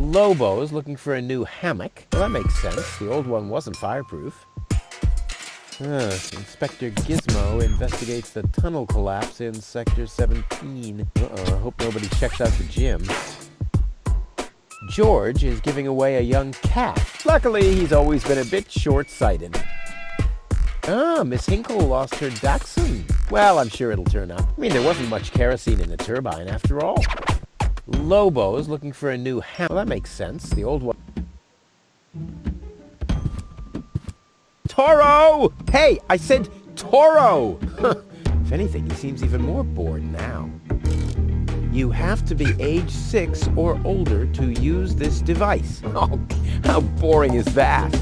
Lobo's looking for a new hammock. Well, that makes sense. The old one wasn't fireproof. Inspector Gizmo investigates the tunnel collapse in Sector 17. Uh-oh, I hope nobody checks out the gym. George is giving away a young cat. Luckily, he's always been a bit short-sighted. Miss Hinkle lost her dachshund. Well, I'm sure it'll turn up. I mean, there wasn't much kerosene in the turbine after all. Lobo is looking for a new hammock. Well, that makes sense. The old one... Toro! Hey, I said Toro! If anything, he seems even more bored now. You have to be age 6 or older to use this device. Oh, how boring is that?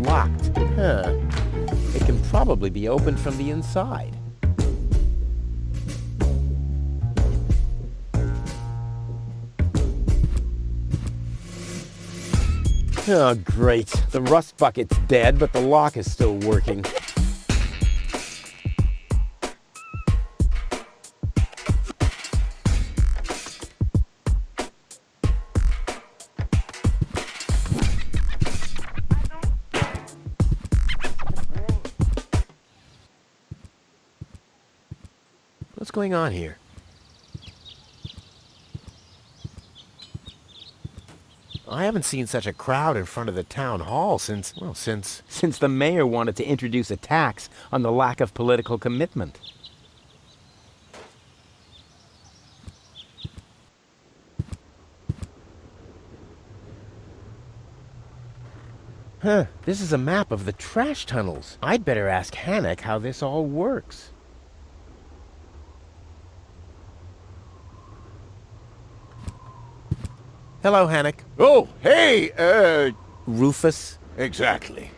Locked. It can probably be opened from the inside. Oh, great. The rust bucket's dead, but the lock is still working. What's going on here? I haven't seen such a crowd in front of the town hall since the mayor wanted to introduce a tax on the lack of political commitment. This is a map of the trash tunnels. I'd better ask Hannock how this all works. Hello, Hannock. Oh, hey, Rufus? Exactly.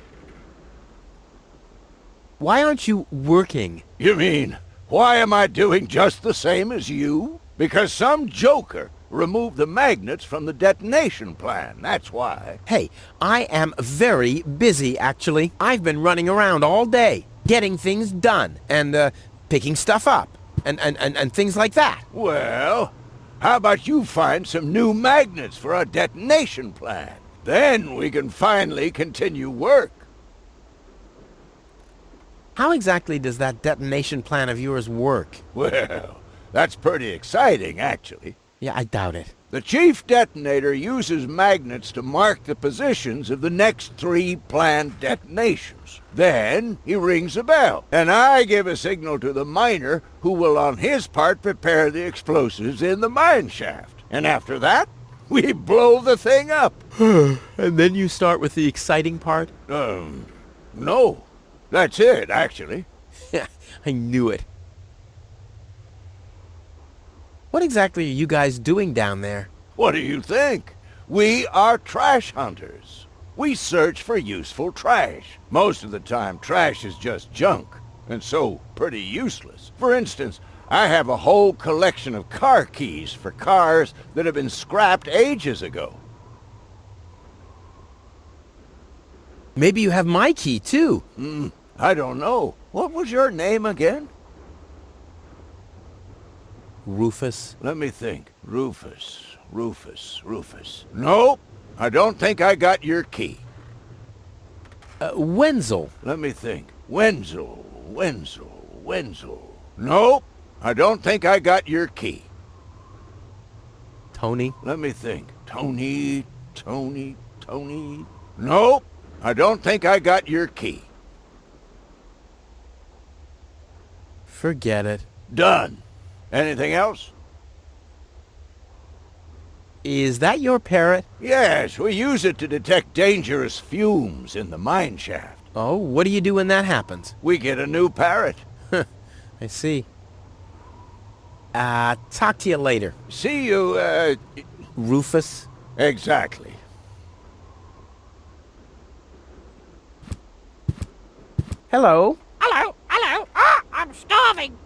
Why aren't you working? You mean, why am I doing just the same as you? Because some joker removed the magnets from the detonation plan, that's why. Hey, I am very busy, actually. I've been running around all day, getting things done, and, picking stuff up, and things like that. Well... how about you find some new magnets for our detonation plan? Then we can finally continue work. How exactly does that detonation plan of yours work? Well, that's pretty exciting, actually. Yeah, I doubt it. The chief detonator uses magnets to mark the positions of the next 3 planned detonations. Then he rings a bell, and I give a signal to the miner who will on his part prepare the explosives in the mine shaft. And after that, we blow the thing up. And then you start with the exciting part? No. That's it, actually. I knew it. What exactly are you guys doing down there? What do you think? We are trash hunters. We search for useful trash. Most of the time, trash is just junk, and so pretty useless. For instance, I have a whole collection of car keys for cars that have been scrapped ages ago. Maybe you have my key, too. I don't know. What was your name again? Rufus. Let me think. Rufus. Nope. I don't think I got your key. Wenzel. Let me think. Wenzel. Nope. I don't think I got your key. Tony. Let me think. Tony. Nope. I don't think I got your key. Forget it. Done. Anything else? Is that your parrot? Yes, we use it to detect dangerous fumes in the mine shaft. Oh, what do you do when that happens? We get a new parrot. I see. Talk to you later. See you, Rufus? Exactly. Hello? Hello. I'm starving.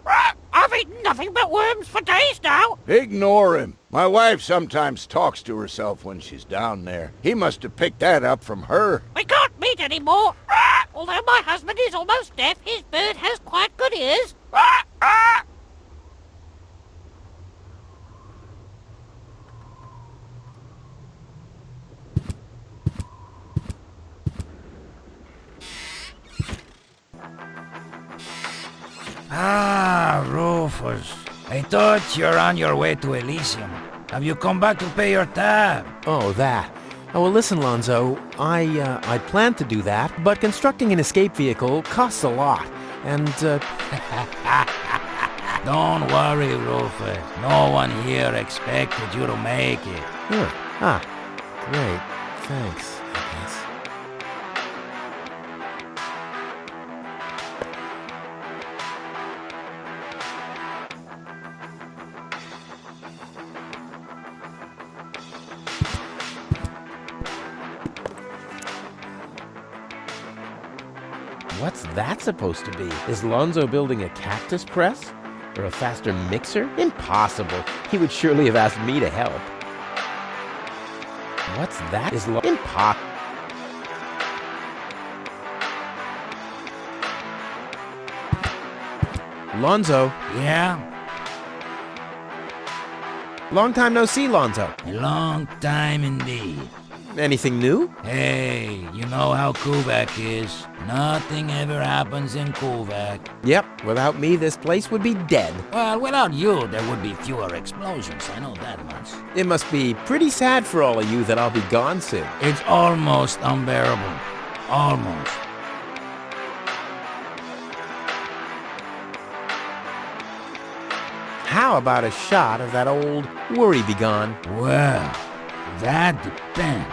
I've eaten nothing but worms for days now. Ignore him. My wife sometimes talks to herself when she's down there. He must have picked that up from her. We can't meet anymore. Although my husband is almost deaf, his bird has quite good ears. Ah, Rufus. I thought you're on your way to Elysium. Have you come back to pay your tab? Oh, that. Oh, well, listen, Lonzo. I planned to do that, but constructing an escape vehicle costs a lot. And, Don't worry, Rufus. No one here expected you to make it. Great. Thanks, I guess. What's that supposed to be? Is Lonzo building a cactus press? Or a faster mixer? Impossible. He would surely have asked me to help. What's that? Is impossible. Lonzo. Yeah? Long time no see, Lonzo. A long time indeed. Anything new? Hey, you know how Kuvak is. Nothing ever happens in Kuvak. Yep, without me, this place would be dead. Well, without you, there would be fewer explosions, I know that much. It must be pretty sad for all of you that I'll be gone soon. It's almost unbearable. Almost. How about a shot of that old worry begone? Well, that depends.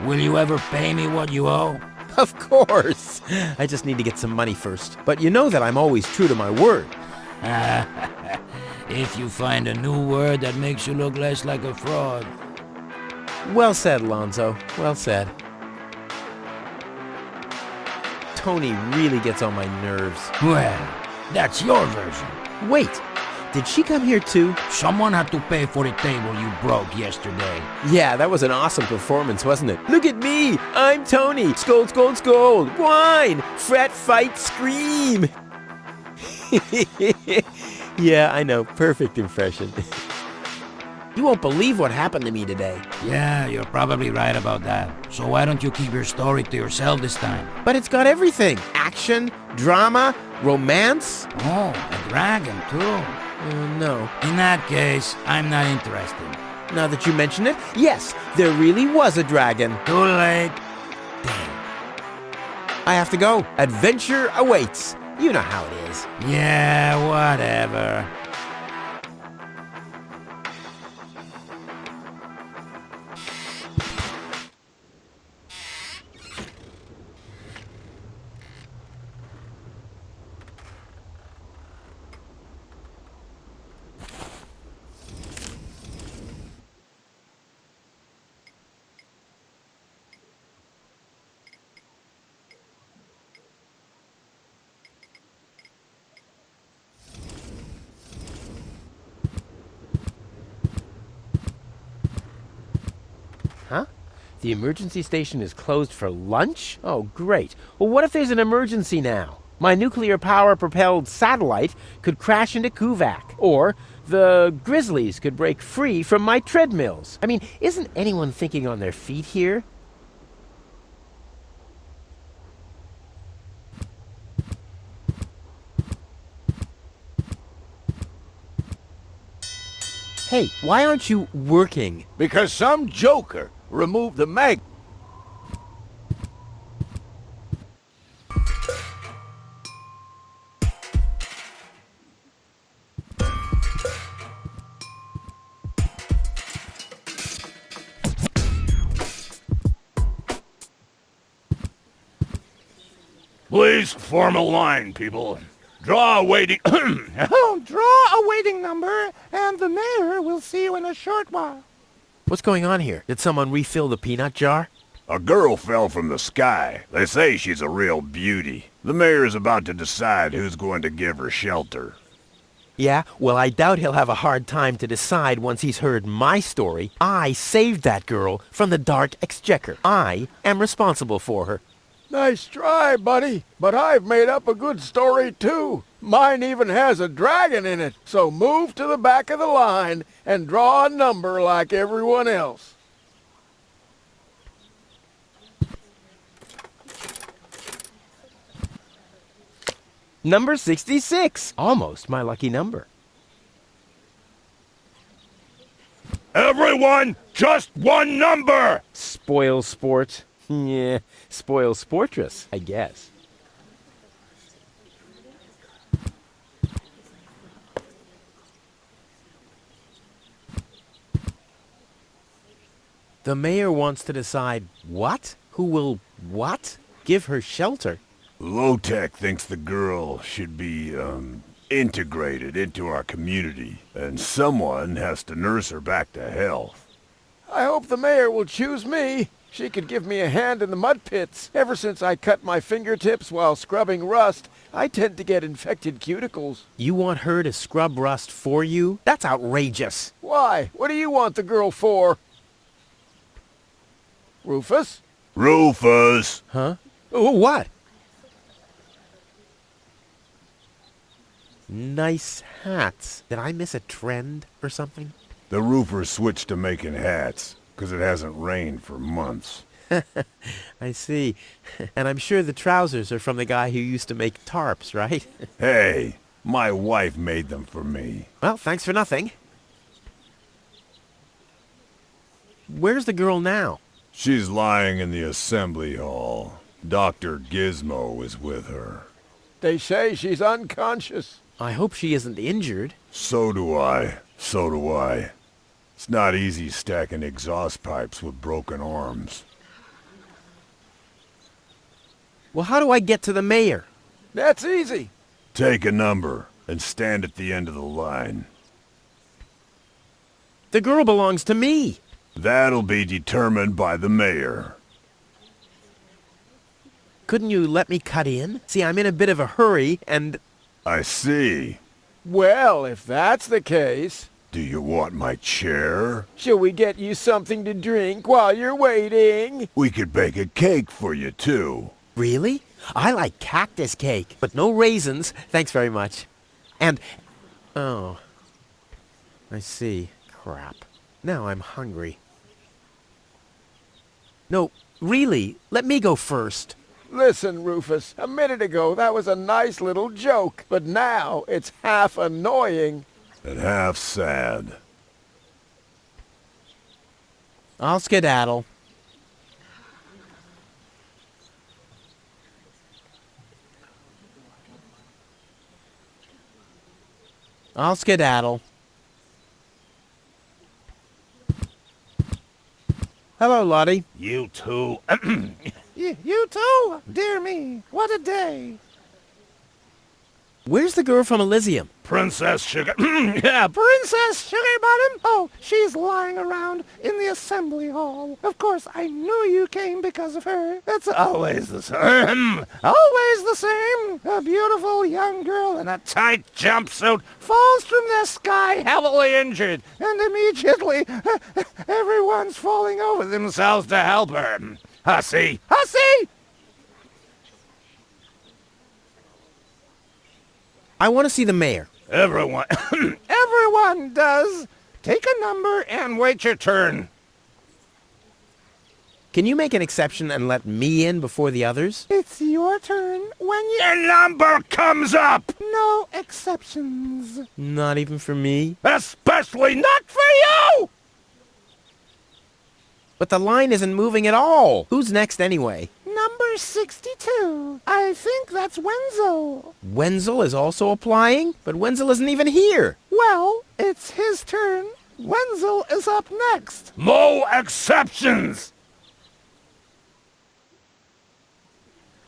Will you ever pay me what you owe? Of course. I just need to get some money first. But you know that I'm always true to my word. If you find a new word that makes you look less like a fraud. Well said, Lonzo. Well said. Tony really gets on my nerves. Well, that's your version. Wait, did she come here too? Someone had to pay for the table you broke yesterday. Yeah, that was an awesome performance, wasn't it? Look at me! I'm Tony! Scold, scold, scold! Whine! Fret, fight, scream! Yeah, I know. Perfect impression. You won't believe what happened to me today. Yeah, you're probably right about that. So why don't you keep your story to yourself this time? But it's got everything. Action, drama, romance. Oh, a dragon too. No. In that case, I'm not interested. Now that you mention it, yes, there really was a dragon. Too late. Damn. I have to go. Adventure awaits. You know how it is. Yeah, whatever. Huh? The emergency station is closed for lunch? Oh, great. Well, what if there's an emergency now? My nuclear power-propelled satellite could crash into Kuvak. Or the Grizzlies could break free from my treadmills. I mean, isn't anyone thinking on their feet here? Hey, why aren't you working? Because some joker removed the mag... Please form a line, people. Draw a waiting... Draw a waiting number, and the mayor will see you in a short while. What's going on here? Did someone refill the peanut jar? A girl fell from the sky. They say she's a real beauty. The mayor's about to decide who's going to give her shelter. Yeah? Well, I doubt he'll have a hard time to decide once he's heard my story. I saved that girl from the Dark Exchequer. I am responsible for her. Nice try, buddy, but I've made up a good story too. Mine even has a dragon in it, so move to the back of the line and draw a number like everyone else. Number 66. Almost my lucky number. Everyone, just one number! Spoil sport. Yeah, spoil sportress, I guess. The mayor wants to decide what? Who will what? Give her shelter. Low-Tech thinks the girl should be, integrated into our community, and someone has to nurse her back to health. I hope the mayor will choose me. She could give me a hand in the mud pits. Ever since I cut my fingertips while scrubbing rust, I tend to get infected cuticles. You want her to scrub rust for you? That's outrageous. Why? What do you want the girl for? Rufus? Rufus! Huh? Oh, what? Nice hats. Did I miss a trend or something? The roofer switched to making hats, 'cause it hasn't rained for months. I see. And I'm sure the trousers are from the guy who used to make tarps, right? Hey, my wife made them for me. Well, thanks for nothing. Where's the girl now? She's lying in the assembly hall. Dr. Gizmo is with her. They say she's unconscious. I hope she isn't injured. So do I. So do I. It's not easy stacking exhaust pipes with broken arms. Well, how do I get to the mayor? That's easy. Take a number and stand at the end of the line. The girl belongs to me. That'll be determined by the mayor. Couldn't you let me cut in? See, I'm in a bit of a hurry, and... I see. Well, if that's the case, Do you want my chair? shall we get you something to drink while you're waiting? We could bake a cake for you, too. Really? I like cactus cake, but no raisins. Thanks very much. And... oh. I see. Crap. Now I'm hungry. No, really, let me go first. Listen, Rufus, a minute ago that was a nice little joke, but now it's half annoying. And half sad. I'll skedaddle. I'll skedaddle. Hello, Lottie. You too. You too? Dear me, what a day. Where's the girl from Elysium? Princess Sugar. Yeah, Princess Sugarbottom? Oh, she's lying around in the assembly hall. Of course, I knew you came because of her. It's always the same. Always the same. A beautiful young girl in a tight jumpsuit falls from the sky heavily injured, and immediately everyone's falling over themselves to help her. Hussy! Hussy! I want to see the mayor. Everyone. Everyone does. Take a number and wait your turn. Can you make an exception and let me in before the others? It's your turn when you... Your number comes up! No exceptions. Not even for me? Especially not for you! But the line isn't moving at all. Who's next anyway? Number 62. I think that's Wenzel. Wenzel is also applying? But Wenzel isn't even here. Well, it's his turn. Wenzel is up next. No exceptions!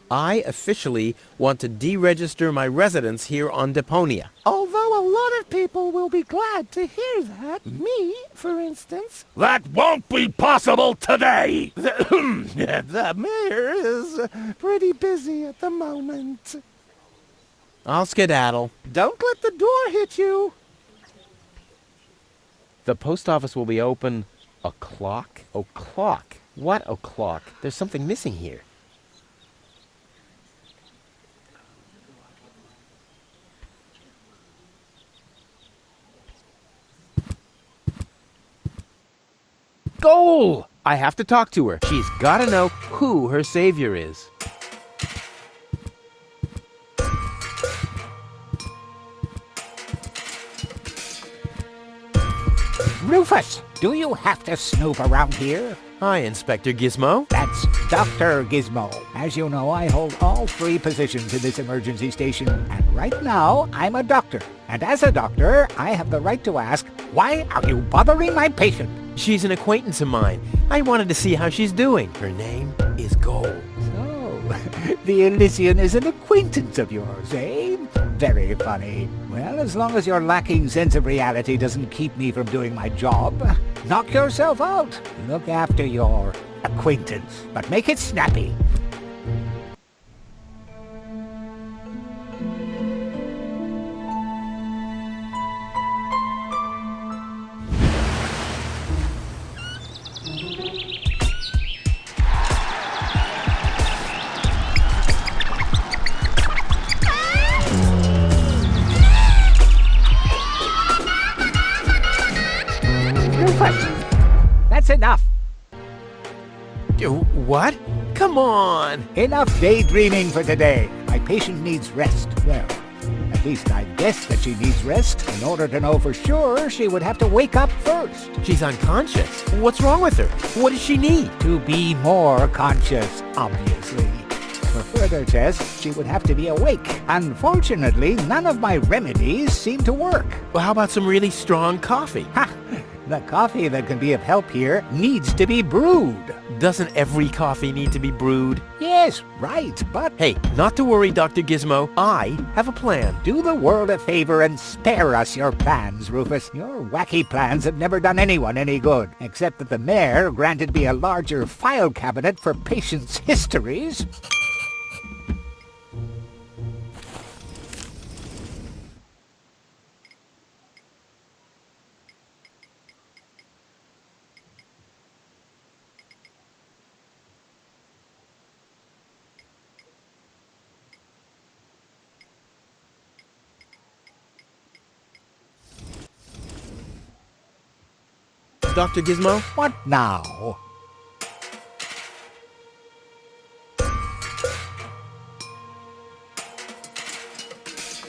I officially want to deregister my residence here on Deponia. Although a lot of people will be glad to hear that. Me, for instance. That won't be possible today! The mayor is pretty busy at the moment. I'll skedaddle. Don't let the door hit you. The post office will be open... o'clock? O'clock? What o'clock? There's something missing here. Goal! I have to talk to her. She's gotta know who her savior is. Rufus, do you have to snoop around here? Hi, Inspector Gizmo. That's Dr. Gizmo. As you know, I hold all 3 positions in this emergency station, and right now, I'm a doctor. And as a doctor, I have the right to ask, why are you bothering my patient? She's an acquaintance of mine. I wanted to see how she's doing. Her name is Gold. So, the Elysian is an acquaintance of yours, eh? Very funny. Well, as long as your lacking sense of reality doesn't keep me from doing my job, knock yourself out. Look after your acquaintance, but make it snappy. That's enough. What? Come on! Enough daydreaming for today. My patient needs rest. Well, at least I guess that she needs rest. In order to know for sure, she would have to wake up first. She's unconscious. What's wrong with her? What does she need? To be more conscious, obviously. For further tests, she would have to be awake. Unfortunately, none of my remedies seem to work. Well, how about some really strong coffee? Ha! The coffee that can be of help here needs to be brewed. Doesn't every coffee need to be brewed? Yes, right, but Hey, not to worry, Dr. Gizmo. I have a plan. do the world a favor and spare us your plans, Rufus. Your wacky plans have never done anyone any good, except that the mayor granted me a larger file cabinet for patients' histories. Dr. Gizmo? What now?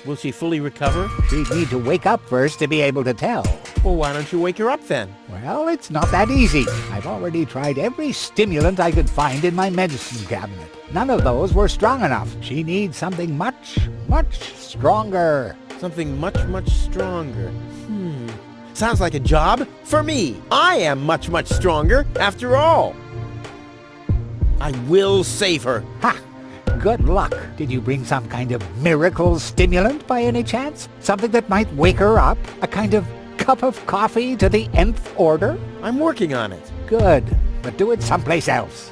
Will she fully recover? She'd need to wake up first to be able to tell. Well, why don't you wake her up then? Well, it's not that easy. I've already tried every stimulant I could find in my medicine cabinet. None of those were strong enough. She needs something much, much stronger. Something much, much stronger. Sounds like a job for me. I am much, much stronger after all. I will save her. Ha! Good luck. Did you bring some kind of miracle stimulant by any chance? Something that might wake her up? A kind of cup of coffee to the nth order? I'm working on it. Good, but do it someplace else.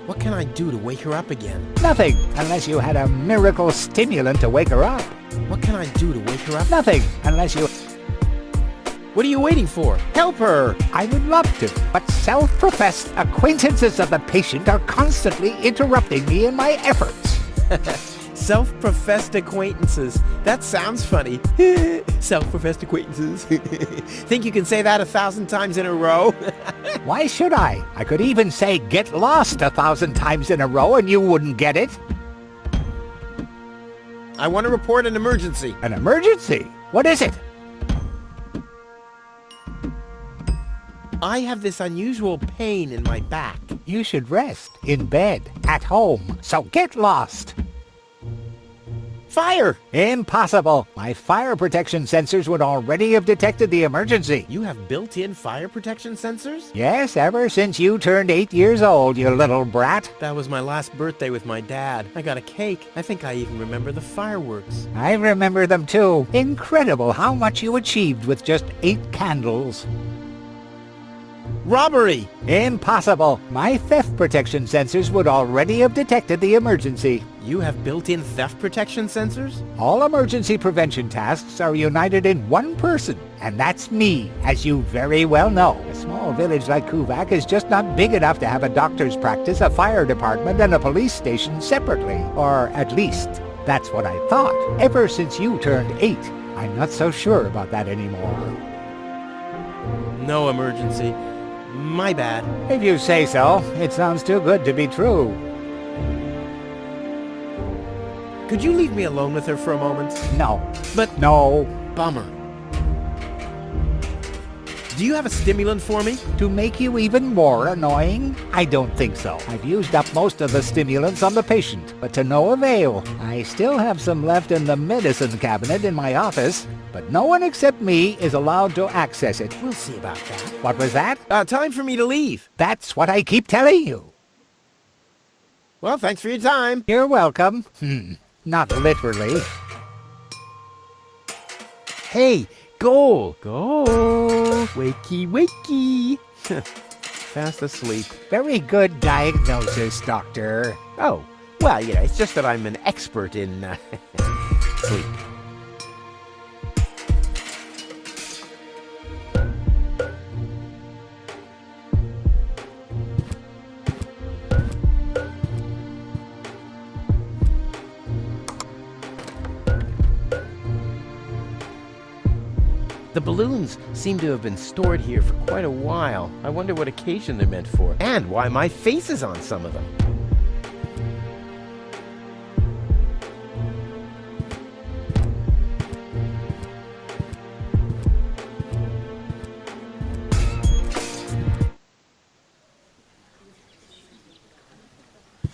What can I do to wake her up again? Nothing, unless you had a miracle stimulant to wake her up. What can I do to wake her up? Nothing, unless you... What are you waiting for? Help her! I would love to, but self-professed acquaintances of the patient are constantly interrupting me in my efforts. Self-professed acquaintances. That sounds funny. Self-professed acquaintances. Think you can say that 1,000 times in a row? Why should I? I could even say get lost 1,000 times in a row and you wouldn't get it. I want to report an emergency. An emergency? What is it? I have this unusual pain in my back. You should rest in bed, at home, so get lost. Fire! Impossible. My fire protection sensors would already have detected the emergency. You have built-in fire protection sensors? Yes, ever since you turned 8 years old, you little brat. That was my last birthday with my dad. I got a cake. I think I even remember the fireworks. I remember them too. Incredible how much you achieved with just 8 candles. Robbery! Impossible. My theft protection sensors would already have detected the emergency. You have built-in theft protection sensors? All emergency prevention tasks are united in one person, and that's me, as you very well know. A small village like Kuvak is just not big enough to have a doctor's practice, a fire department, and a police station separately. Or at least, that's what I thought. Ever since you turned 8, I'm not so sure about that anymore. No emergency. My bad. If you say so, it sounds too good to be true. Could you leave me alone with her for a moment? No. But... No. Bummer. Do you have a stimulant for me? To make you even more annoying? I don't think so. I've used up most of the stimulants on the patient, but to no avail. I still have some left in the medicine cabinet in my office, but no one except me is allowed to access it. We'll see about that. What was that? Time for me to leave. That's what I keep telling you. Well, thanks for your time. You're welcome. Not literally. Hey, goal. Goal. Wakey, wakey. Fast asleep. Very good diagnosis, Doctor. Oh, well, it's just that I'm an expert in sleep. The balloons seem to have been stored here for quite a while. I wonder what occasion they're meant for, and why my face is on some of them.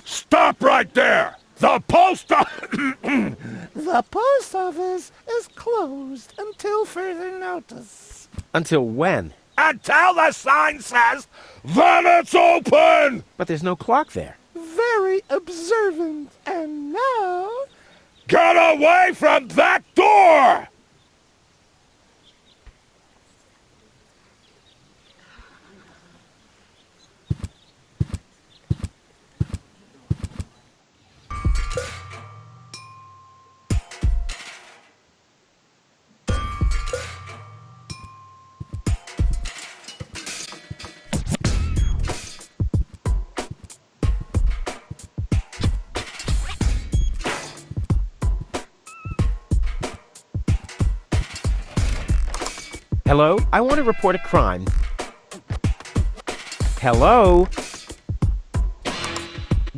Stop right there! The post The post office is closed until further notice. Until when? Until the sign says, then it's open! But there's no clock there. Very observant. And now... Get away from that door! Hello? I want to report a crime. Hello?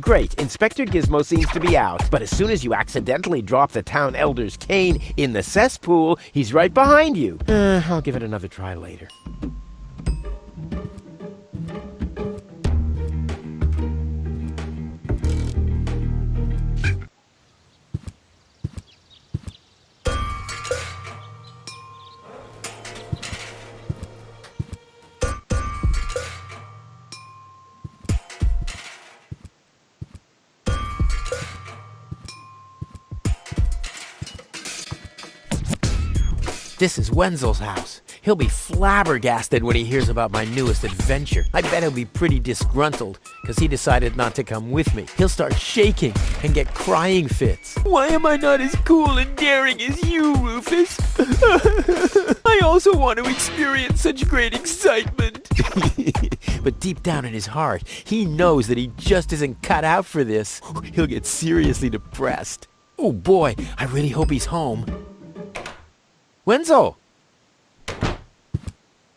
Great, Inspector Gizmo seems to be out, but as soon as you accidentally drop the town elder's cane in the cesspool, he's right behind you. I'll give it another try later. This is Wenzel's house. He'll be flabbergasted when he hears about my newest adventure. I bet he'll be pretty disgruntled, because he decided not to come with me. He'll start shaking and get crying fits. Why am I not as cool and daring as you, Rufus? I also want to experience such great excitement. But deep down in his heart, he knows that he just isn't cut out for this. He'll get seriously depressed. Oh boy, I really hope he's home. Wenzel!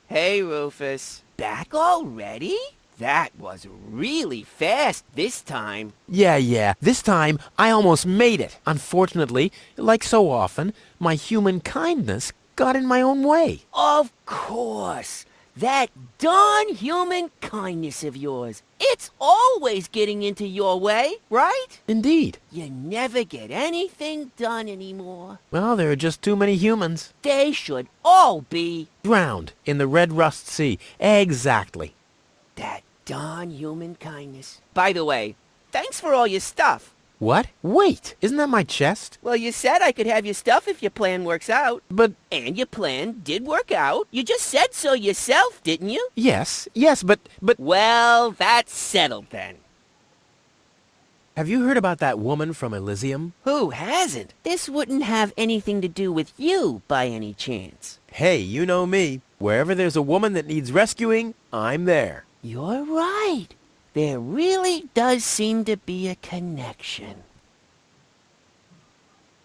Hey, Rufus. Back already? That was really fast this time. Yeah. This time, I almost made it. Unfortunately, like so often, my human kindness got in my own way. Of course. That darn human kindness of yours. It's always getting into your way, right? Indeed. You never get anything done anymore. Well, there are just too many humans. They should all be... Drowned in the Red Rust Sea. Exactly. That darn human kindness. By the way, thanks for all your stuff. What? Wait, isn't that my chest? Well, you said I could have your stuff if your plan works out. But... And your plan did work out. You just said so yourself, didn't you? Yes, but... Well, that's settled then. Have you heard about that woman from Elysium? Who hasn't? This wouldn't have anything to do with you, by any chance. Hey, you know me. Wherever there's a woman that needs rescuing, I'm there. You're right. There really does seem to be a connection.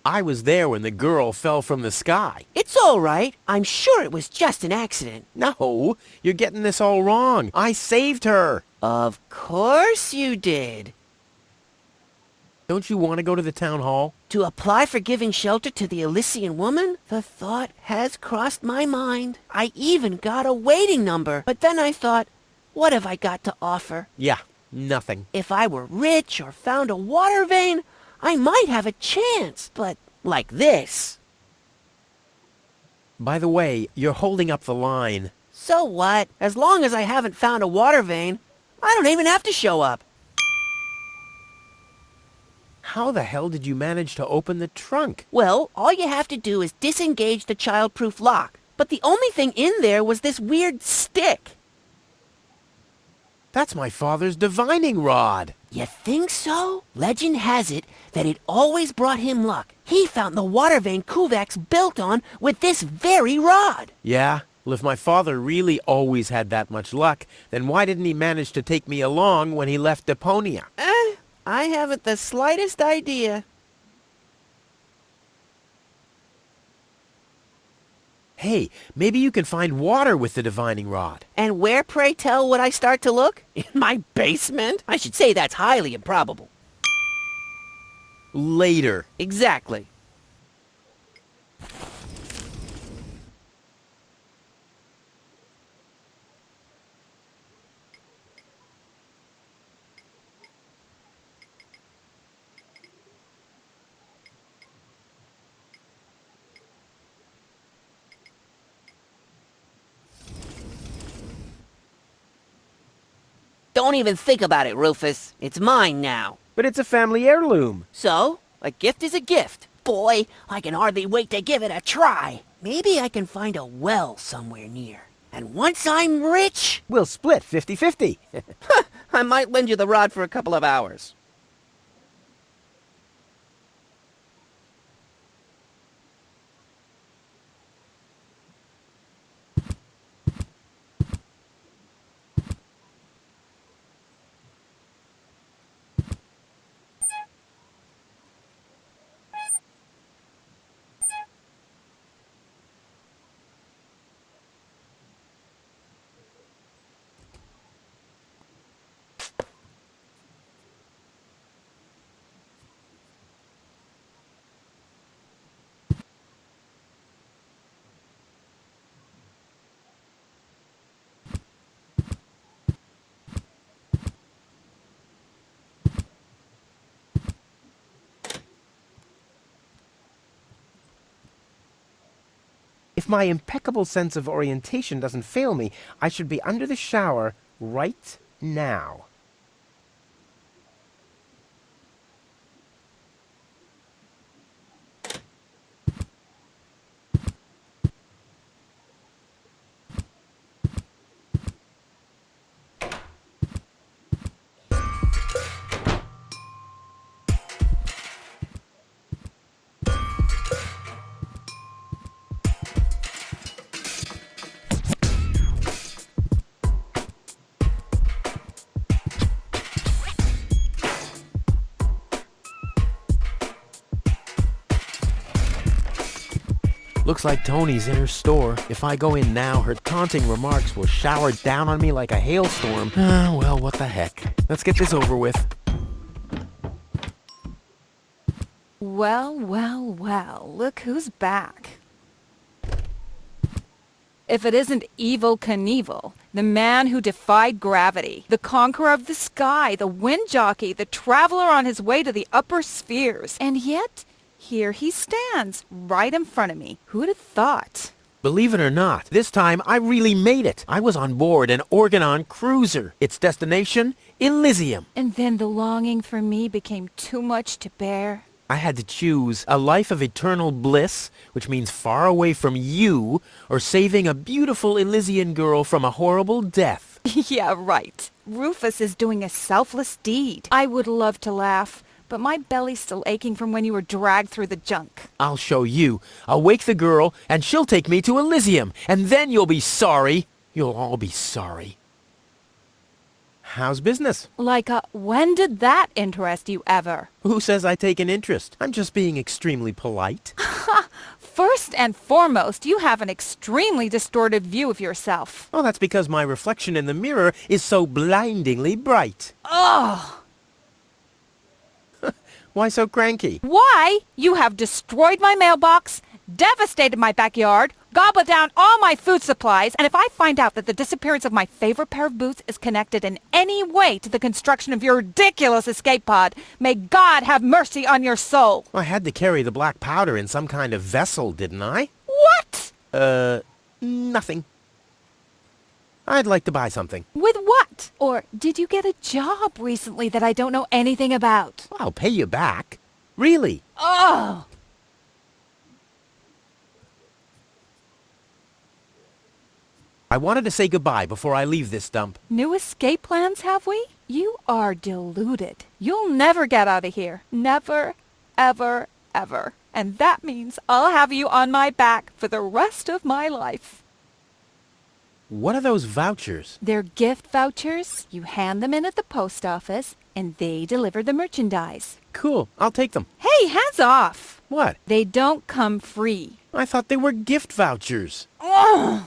I was there when the girl fell from the sky. It's all right. I'm sure it was just an accident. No, you're getting this all wrong. I saved her. Of course you did. Don't you want to go to the town hall? To apply for giving shelter to the Elysian woman? The thought has crossed my mind. I even got a waiting number. But then I thought, what have I got to offer? Yeah, nothing. If I were rich or found a water vein, I might have a chance. But like this. By the way, you're holding up the line. So what? As long as I haven't found a water vein, I don't even have to show up. How the hell did you manage to open the trunk? Well, all you have to do is disengage the child-proof lock. But the only thing in there was this weird stick. That's my father's divining rod. You think so? Legend has it that it always brought him luck. He found the water vein Kuvak's built on with this very rod. Yeah? Well, if my father really always had that much luck, then why didn't he manage to take me along when he left Deponia? I haven't the slightest idea. Hey, maybe you can find water with the divining rod. And where, pray tell, would I start to look? In my basement? I should say that's highly improbable. Later. Exactly. Don't even think about it, Rufus. It's mine now. But it's a family heirloom. So, a gift is a gift. Boy, I can hardly wait to give it a try. Maybe I can find a well somewhere near. And once I'm rich, We'll split 50-50. I might lend you the rod for a couple of hours. If my impeccable sense of orientation doesn't fail me, I should be under the shower right now. Looks like Tony's in her store. If I go in now, her taunting remarks will shower down on me like a hailstorm. Well, what the heck. Let's get this over with. Well, well, well, look who's back. If it isn't Evel Knievel, the man who defied gravity, the conqueror of the sky, the wind jockey, the traveler on his way to the upper spheres. And yet, here he stands, right in front of me. Who'd have thought? Believe it or not, this time I really made it. I was on board an Organon cruiser. Its destination, Elysium. And then the longing for me became too much to bear. I had to choose a life of eternal bliss, which means far away from you, or saving a beautiful Elysian girl from a horrible death. Yeah, right. Rufus is doing a selfless deed. I would love to laugh, but my belly's still aching from when you were dragged through the junk. I'll show you. I'll wake the girl, and she'll take me to Elysium, and then you'll be sorry. You'll all be sorry. how's business? Like, when did that interest you ever? Who says I take an interest? I'm just being extremely polite. First and foremost, you have an extremely distorted view of yourself. Oh, that's because my reflection in the mirror is so blindingly bright. Ugh! Why so cranky? Why? You have destroyed my mailbox, devastated my backyard, gobbled down all my food supplies, and if I find out that the disappearance of my favorite pair of boots is connected in any way to the construction of your ridiculous escape pod, may God have mercy on your soul. I had to carry the black powder in some kind of vessel, didn't I? What? Nothing. I'd like to buy something. With what? Or did you get a job recently that I don't know anything about? I'll pay you back. Really? Oh! I wanted to say goodbye before I leave this dump. New escape plans, have we? You are deluded. You'll never get out of here. Never, ever, ever. And that means I'll have you on my back for the rest of my life. What are those vouchers? They're gift vouchers. You hand them in at the post office, and they deliver the merchandise. Cool. I'll take them. Hey, hands off! What? They don't come free. I thought they were gift vouchers. Ugh!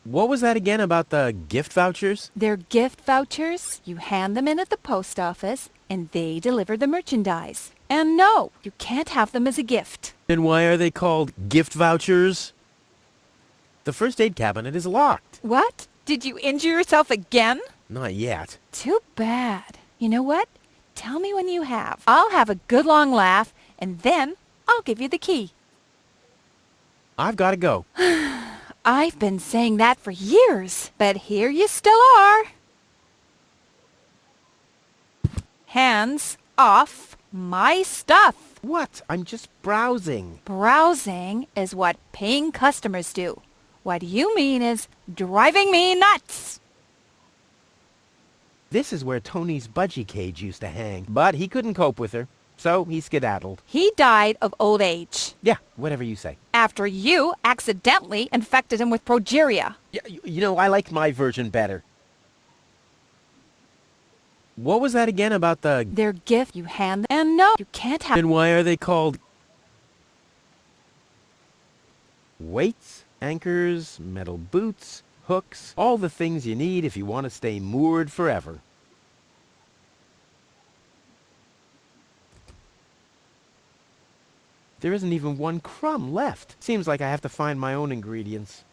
What was that again about the gift vouchers? They're gift vouchers. You hand them in at the post office, and they deliver the merchandise. And no, you can't have them as a gift. Then why are they called gift vouchers? The first aid cabinet is locked. What? Did you injure yourself again? Not yet. Too bad. You know what? Tell me when you have. I'll have a good long laugh, and then I'll give you the key. I've got to go. I've been saying that for years, but here you still are. Hands off my stuff. What? I'm just browsing. Browsing is what paying customers do. What you mean is driving me nuts. This is where Tony's budgie cage used to hang, but he couldn't cope with her, so he skedaddled. He died of old age. Yeah, whatever you say. After you accidentally infected him with progeria. Yeah, you know, I like my version better. What was that again about the... Their gift you hand them, and no, you can't have... Then why are they called... Weights, anchors, metal boots, hooks, all the things you need if you want to stay moored forever. There isn't even one crumb left. Seems like I have to find my own ingredients.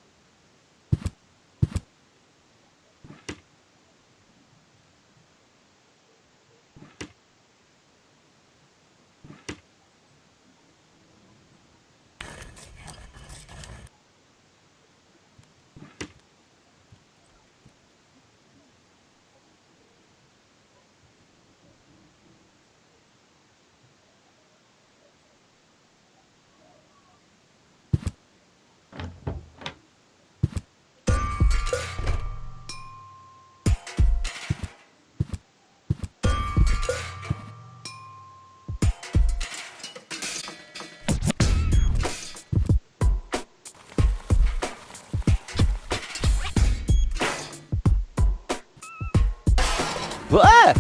Ah!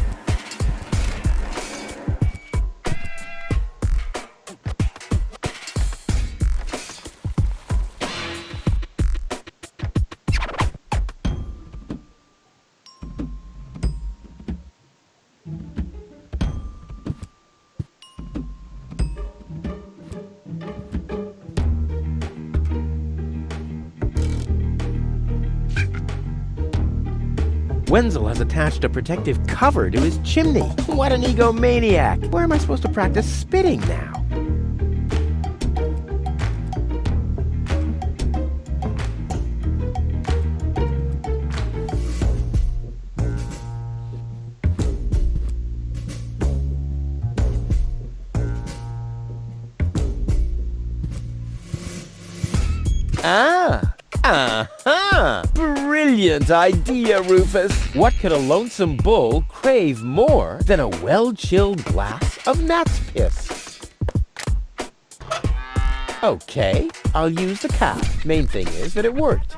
Wenzel has attached a protective cover to his chimney. What an egomaniac! Where am I supposed to practice spitting now? Brilliant idea, Rufus! What could a lonesome bull crave more than a well-chilled glass of gnat's piss? Okay, I'll use the cap. Main thing is that it worked.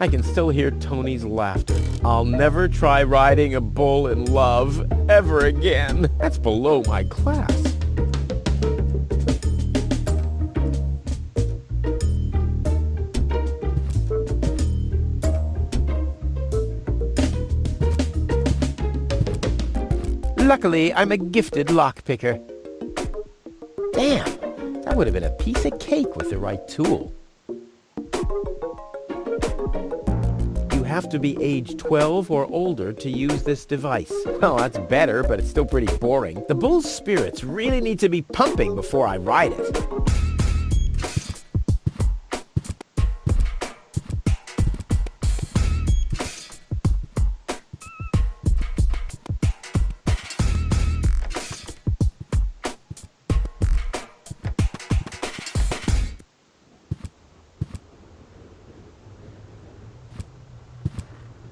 I can still hear Tony's laughter. I'll never try riding a bull in love ever again. That's below my class. Luckily, I'm a gifted lockpicker. Damn, that would have been a piece of cake with the right tool. You have to be age 12 or older to use this device. Well, that's better, but it's still pretty boring. The bull's spirits really need to be pumping before I ride it.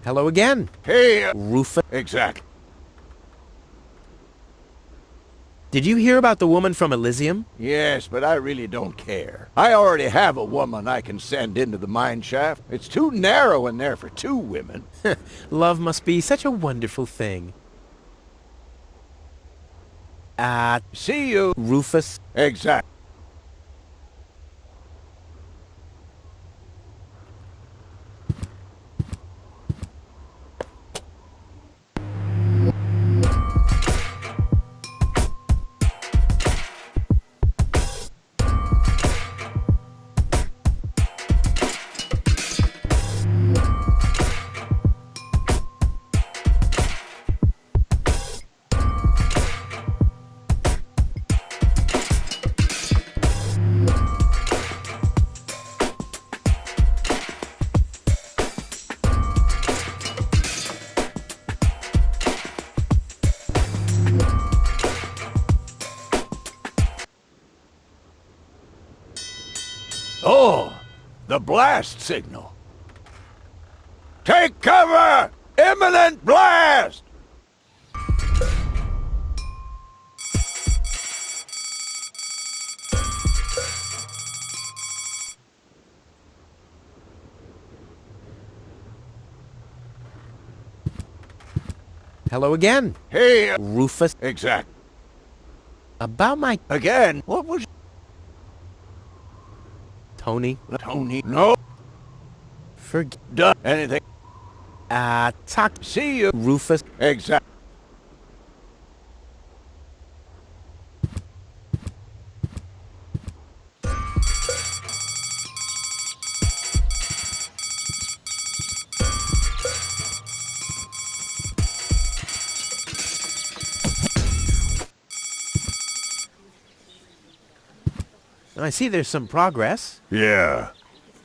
Hello again. Hey, Rufa. exactly. Did you hear about the woman from Elysium? Yes, but I really don't care. I already have a woman I can send into the mine shaft. It's too narrow in there for 2 women. Love must be such a wonderful thing. See you. Rufus. Exactly. Oh, the blast signal. Take cover! Imminent blast! Hello again. Hey, Rufus. exact. About my Again, what was Tony. Tony? No, Forget. done anything. Talk. See you. Rufus. Exact. I see there's some progress. Yeah.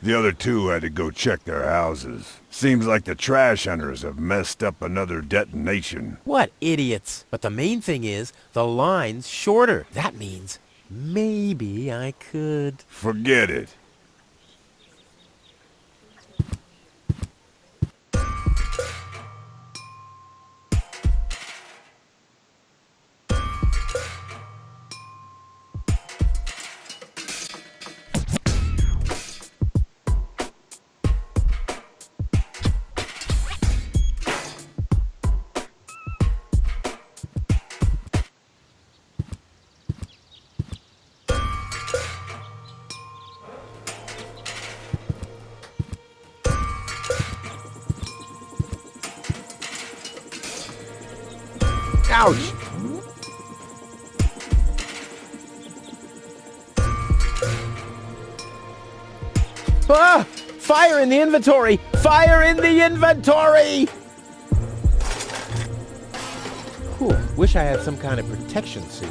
The other 2 had to go check their houses. Seems like the trash hunters have messed up another detonation. What idiots. But the main thing is, the line's shorter. That means maybe I could... Forget it. Ouch! Ah! Fire in the inventory! Fire in the inventory! Whew, wish I had some kind of protection suit.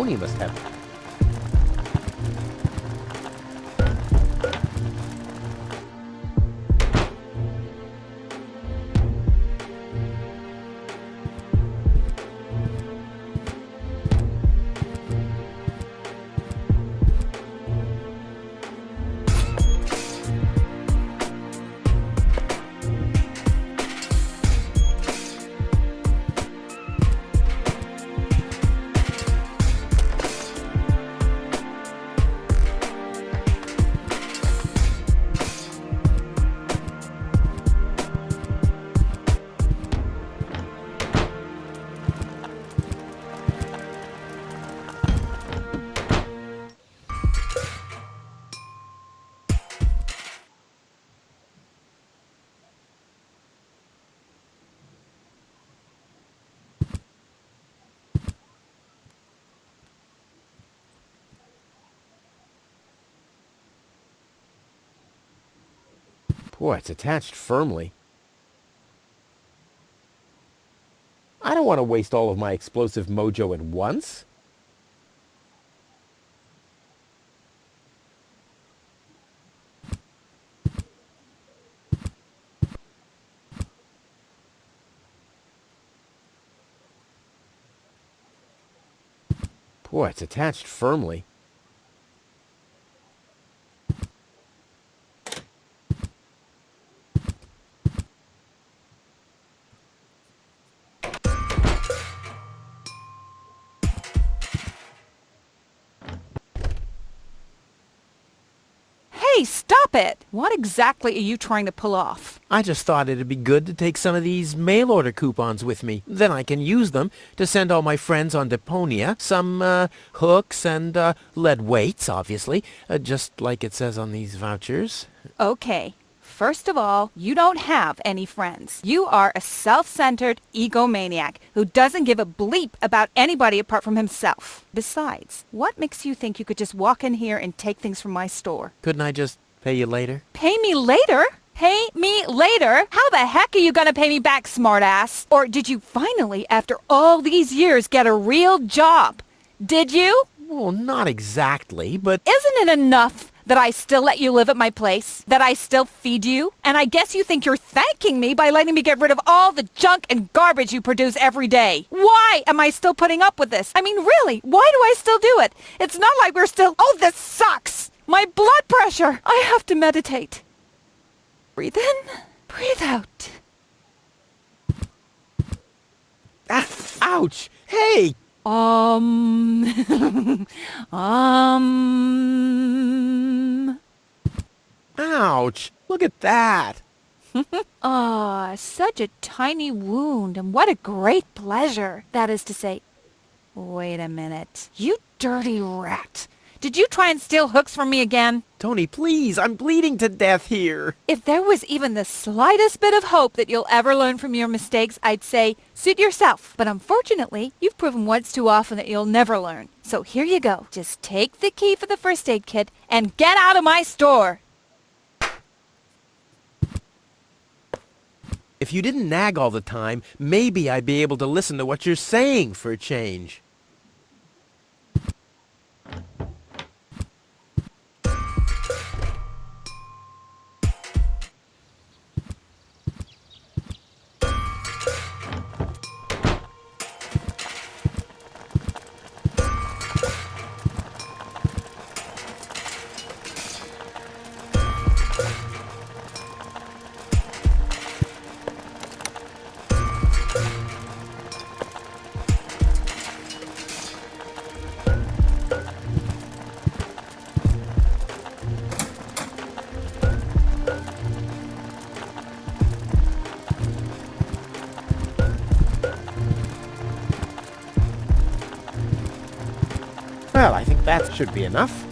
Tony must have. Boy, it's attached firmly. I don't want to waste all of my explosive mojo at once. Boy, it's attached firmly. Hey, stop it! What exactly are you trying to pull off? I just thought it'd be good to take some of these mail order coupons with me. Then I can use them to send all my friends on Deponia some hooks and lead weights, obviously, just like it says on these vouchers. Okay. First of all, you don't have any friends. You are a self-centered egomaniac who doesn't give a bleep about anybody apart from himself. Besides, what makes you think you could just walk in here and take things from my store? Couldn't I just pay you later? Pay me later? Pay me later? How the heck are you gonna pay me back, smartass? Or did you finally, after all these years, get a real job? Did you? Well, not exactly, but... Isn't it enough that I still let you live at my place? That I still feed you? And I guess you think you're thanking me by letting me get rid of all the junk and garbage you produce every day. Why am I still putting up with this? I mean, really, why do I still do it? It's not like we're still... Oh, this sucks! My blood pressure! I have to meditate. Breathe in, breathe out. Ah, ouch! Hey! Ouch! Look at that! Ah, such a tiny wound, and what a great pleasure. That is to say, wait a minute. You dirty rat. Did you try and steal hooks from me again? Tony, please, I'm bleeding to death here. If there was even the slightest bit of hope that you'll ever learn from your mistakes, I'd say, suit yourself. But unfortunately, you've proven once too often that you'll never learn. So here you go. Just take the key for the first aid kit and get out of my store. If you didn't nag all the time, maybe I'd be able to listen to what you're saying for a change. Well, I think that should be enough.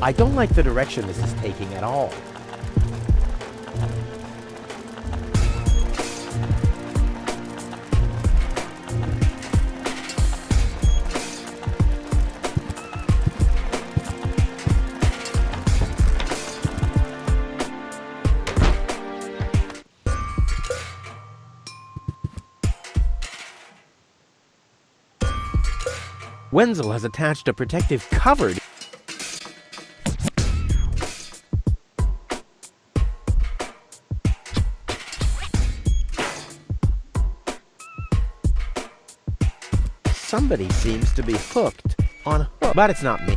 I don't like the direction this is taking at all. Wenzel has attached a protective cover. Somebody seems to be hooked on hook, but it's not me.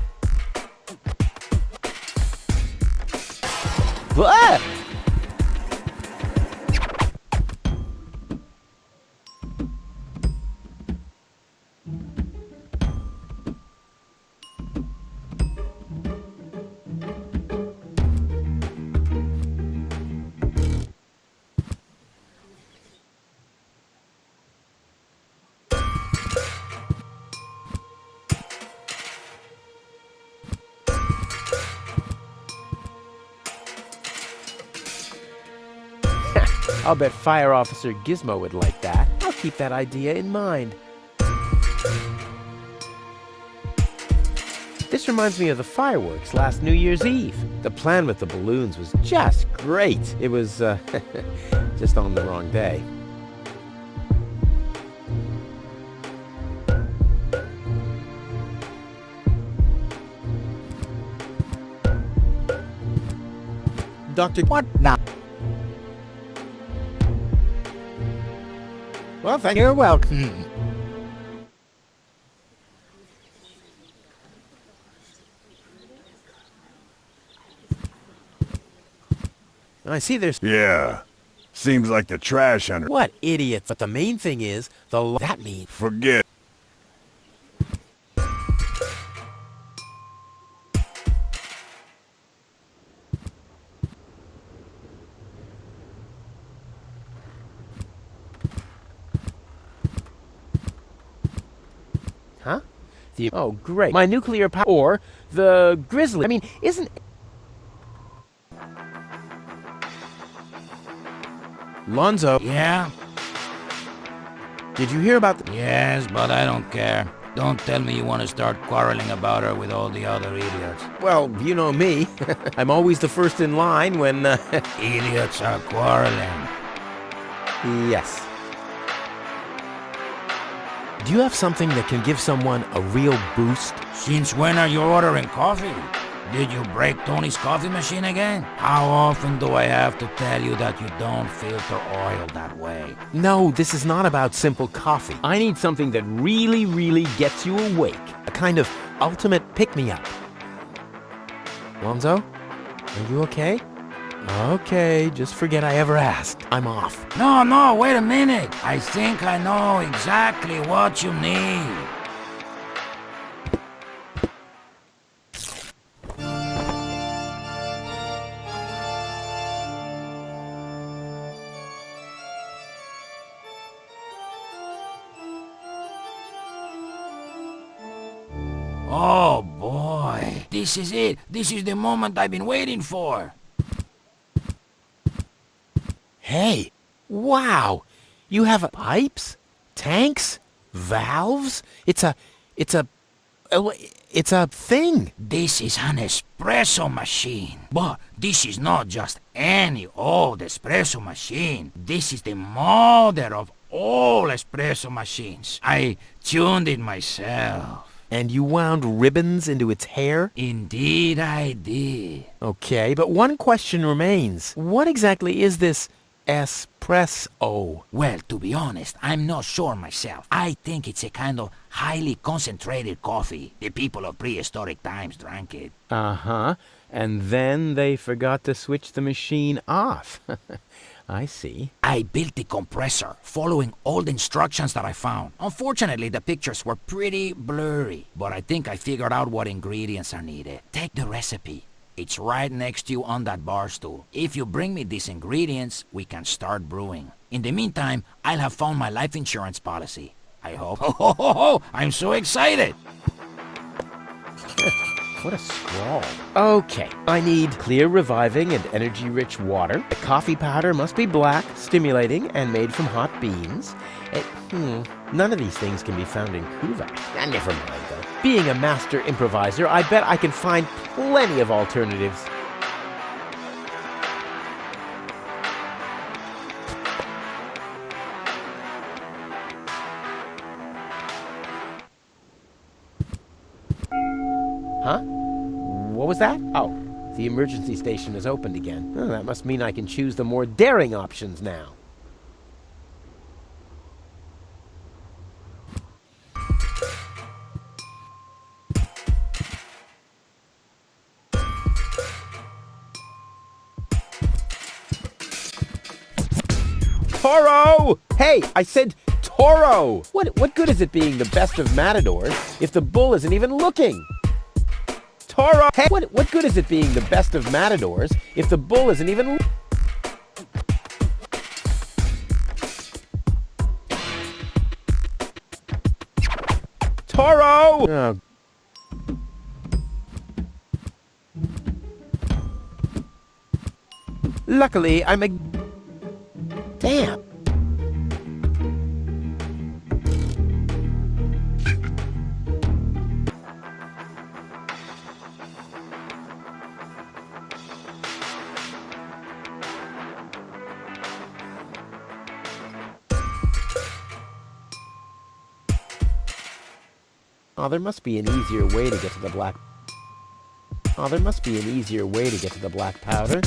Ah! I'll bet Fire Officer Gizmo would like that. I'll keep that idea in mind. This reminds me of the fireworks last New Year's Eve. The plan with the balloons was just great. It was, just on the wrong day. Dr. What now? Well, thank you. You're welcome. I see there's... Yeah. Seems like the trash hunter. What idiots. But the main thing is, that means... Forget. Huh? Oh, great. My nuclear power... Or the grizzly... I mean, isn't... Lonzo. Yeah? Did you hear about the... Yes, but I don't care. Don't tell me you want to start quarreling about her with all the other idiots. Well, you know me. I'm always the first in line when... Idiots are quarreling. Yes. Do you have something that can give someone a real boost? Since when are you ordering coffee? Did you break Tony's coffee machine again? How often do I have to tell you that you don't filter oil that way? No, this is not about simple coffee. I need something that really, really gets you awake. A kind of ultimate pick-me-up. Lonzo, are you okay? Okay, just forget I ever asked. I'm off. No, wait a minute. I think I know exactly what you need. Oh boy, this is it. This is the moment I've been waiting for. Hey, wow! You have pipes, tanks, valves. It's a thing. This is an espresso machine. But this is not just any old espresso machine. This is the mother of all espresso machines. I tuned it myself. And you wound ribbons into its hair? Indeed I did. Okay, but one question remains. What exactly is this espresso? Well, to be honest, I'm not sure myself. I think it's a kind of highly concentrated coffee. The people of prehistoric times drank it. Uh-huh. And then they forgot to switch the machine off. I see. I built the compressor, following all the instructions that I found. Unfortunately, the pictures were pretty blurry, but I think I figured out what ingredients are needed. Take the recipe. It's right next to you on that bar stool. If you bring me these ingredients, we can start brewing. In the meantime, I'll have found my life insurance policy. I hope. Oh, I'm so excited! What a scrawl. Okay, I need clear, reviving, and energy-rich water. The coffee powder must be black, stimulating, and made from hot beans. None of these things can be found in Kuvak. Never mind, though. Being a master improviser, I bet I can find plenty of alternatives. Huh? What was that? Oh, the emergency station has opened again. Oh, that must mean I can choose the more daring options now. Toro! Hey, I said Toro! What good is it being the best of matadors if the bull isn't even looking? Toro! Hey, what good is it being the best of matadors if the bull isn't even Toro! Oh. Luckily, I'm a... Damn. Oh, there must be an easier way to get to the black... Oh, there must be an easier way to get to the black powder.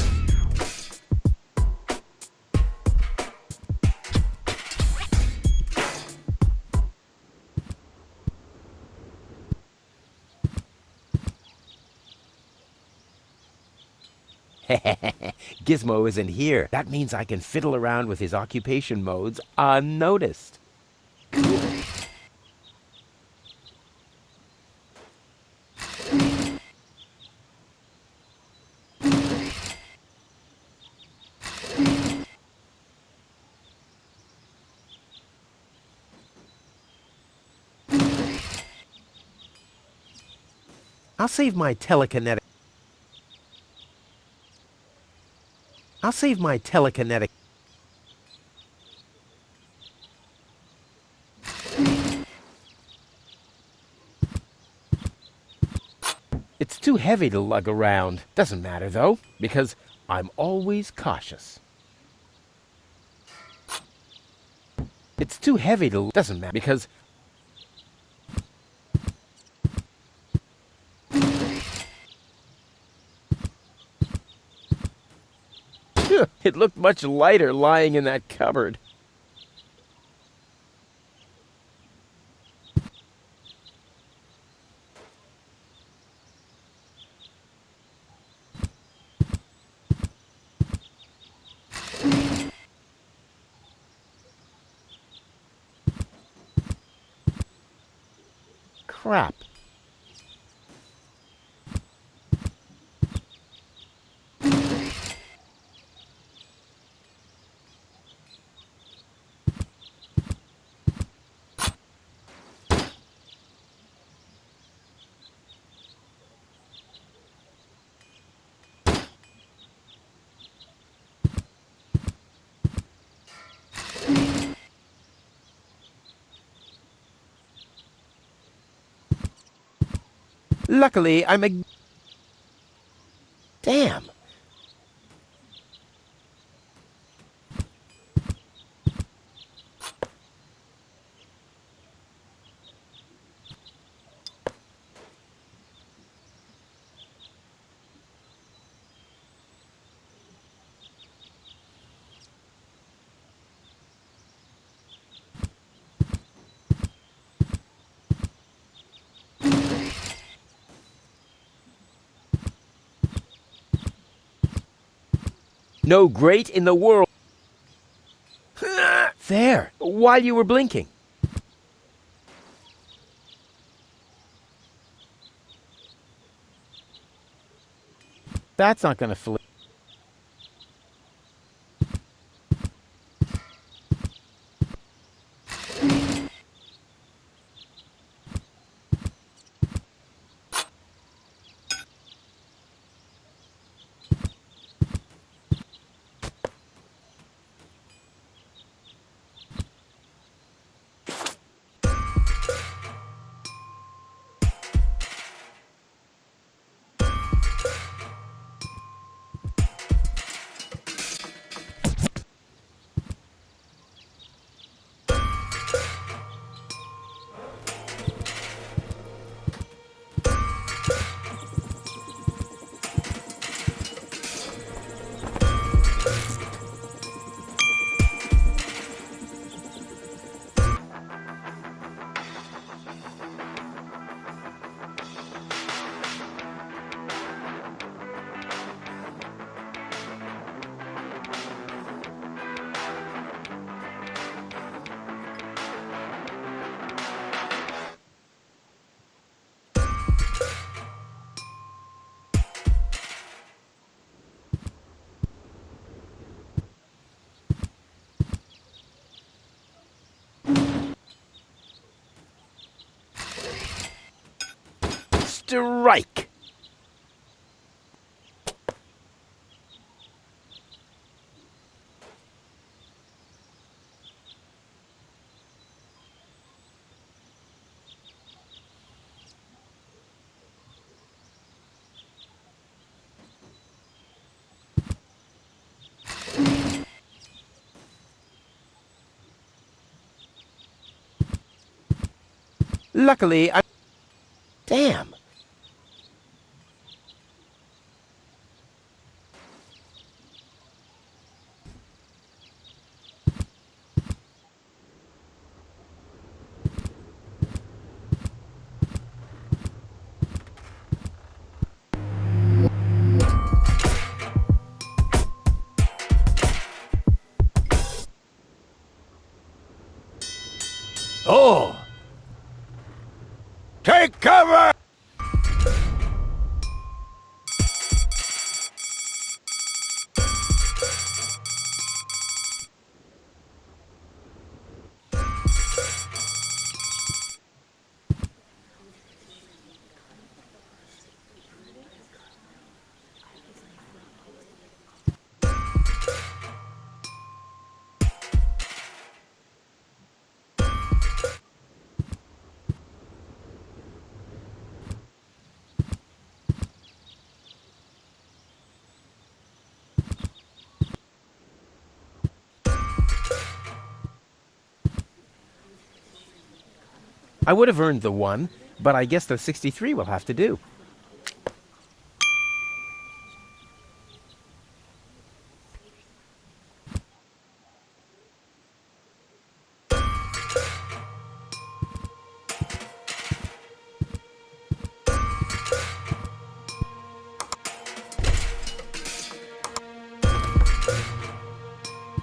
Gizmo isn't here. That means I can fiddle around with his occupation modes unnoticed. I'll save my telekinetic. It's too heavy to lug around. Doesn't matter though, because I'm always cautious. It's too heavy to... Doesn't matter, because... It looked much lighter lying in that cupboard. Crap. Luckily, I'm a... Damn. No great in the world. There, while you were blinking. That's not gonna flip. strike! Luckily, I... Damn! Oh! Take cover! I would have earned the 1, but I guess the 63 will have to do.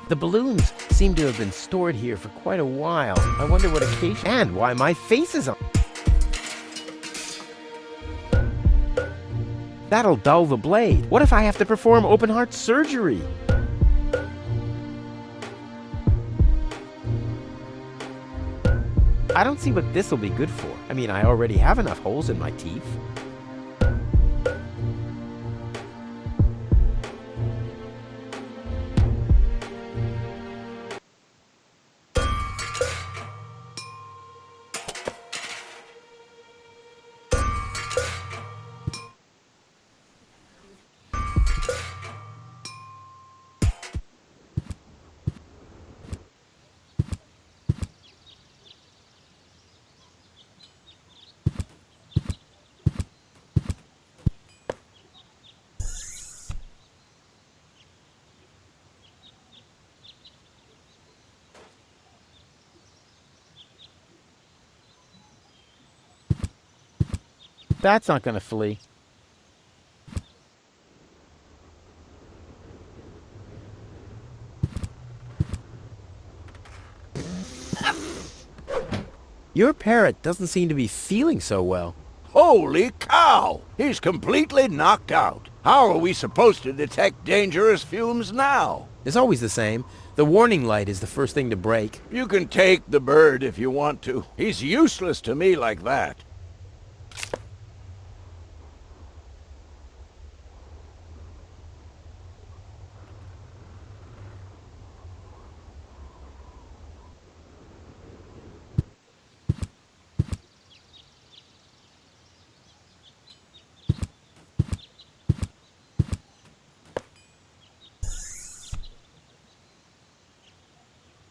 The balloons seem to have been stored here for quite a while. I wonder what occasion and why my face is on. That'll dull the blade. What if I have to perform open heart surgery? I don't see what this will be good for. I mean, I already have enough holes in my teeth. That's not going to flee. Your parrot doesn't seem to be feeling so well. Holy cow! He's completely knocked out. How are we supposed to detect dangerous fumes now? It's always the same. The warning light is the first thing to break. You can take the bird if you want to. He's useless to me like that.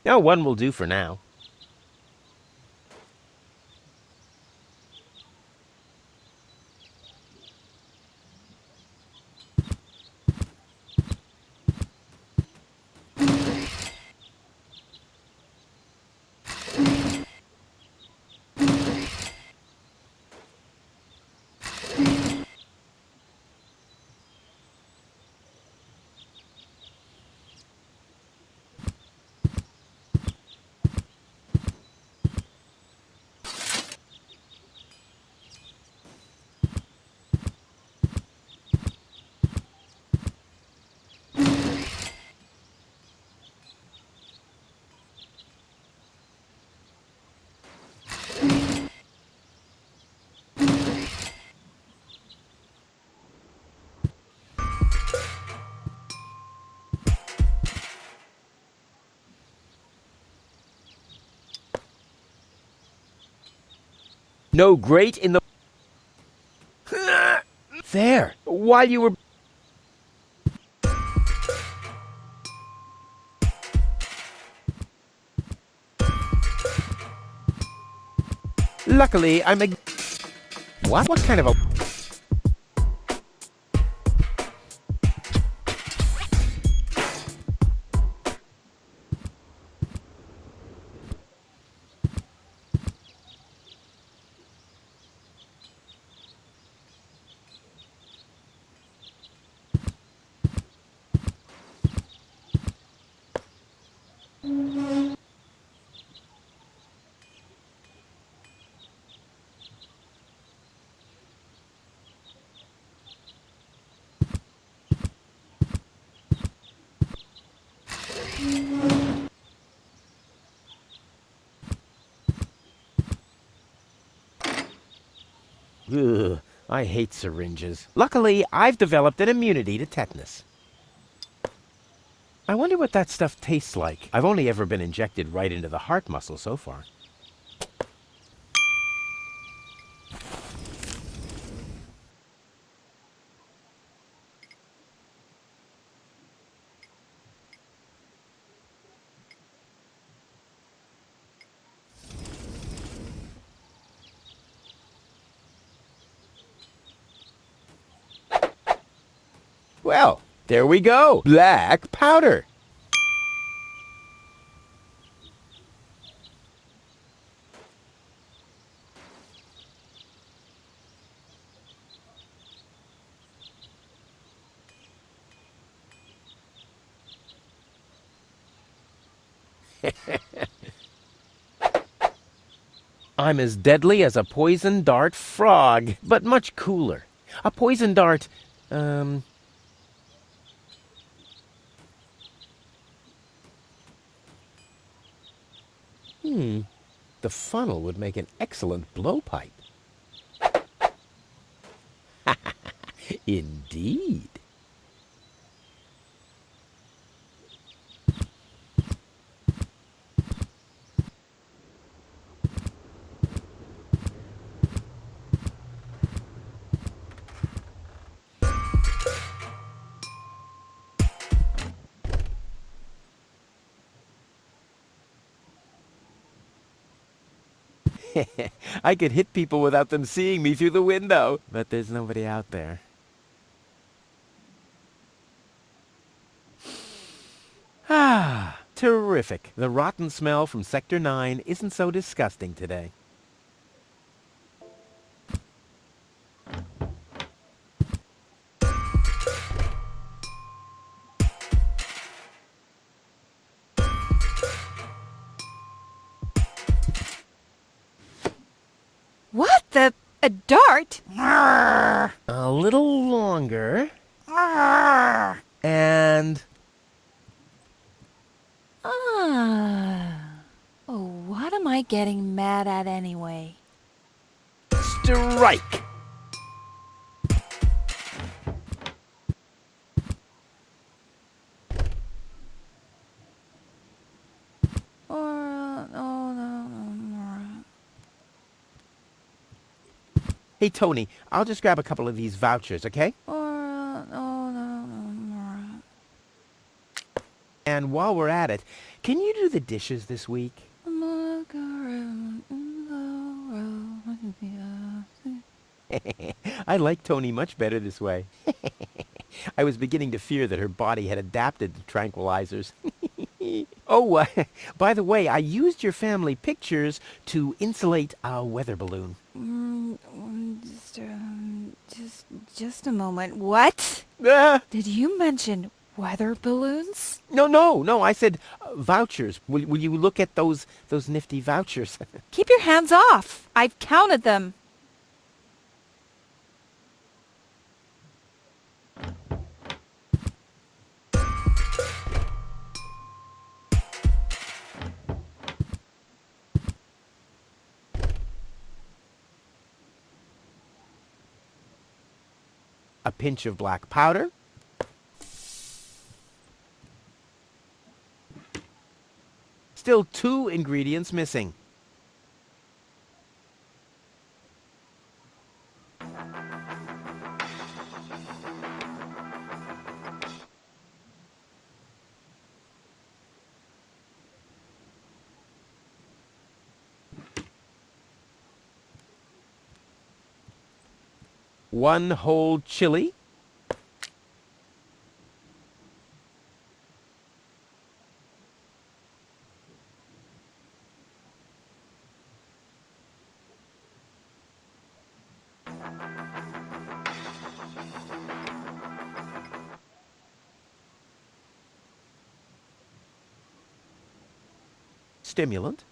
No, 1 will do for now. No grate in the... There, while you were... Luckily, I'm a... What? What kind of a... Ugh, I hate syringes. Luckily, I've developed an immunity to tetanus. I wonder what that stuff tastes like. I've only ever been injected right into the heart muscle so far. Well, there we go. Black powder. I'm as deadly as a poison dart frog, but much cooler. A poison dart, the funnel would make an excellent blowpipe. Indeed. I could hit people without them seeing me through the window, but there's nobody out there. Ah, terrific. The rotten smell from Sector 9 isn't so disgusting today. What the? A dart? A little longer. And... Oh, what am I getting mad at anyway? strike! Hey, Tony, I'll just grab a couple of these vouchers, okay? And while we're at it, can you do the dishes this week? I like Tony much better this way. I was beginning to fear that her body had adapted to tranquilizers. Oh, by the way, I used your family pictures to insulate a weather balloon. Just a moment. What? Did you mention weather balloons? No. I said vouchers. Will you look at those nifty vouchers? Keep your hands off. I've counted them. A pinch of black powder. Still 2 ingredients missing. 1 whole chili. Stimulant.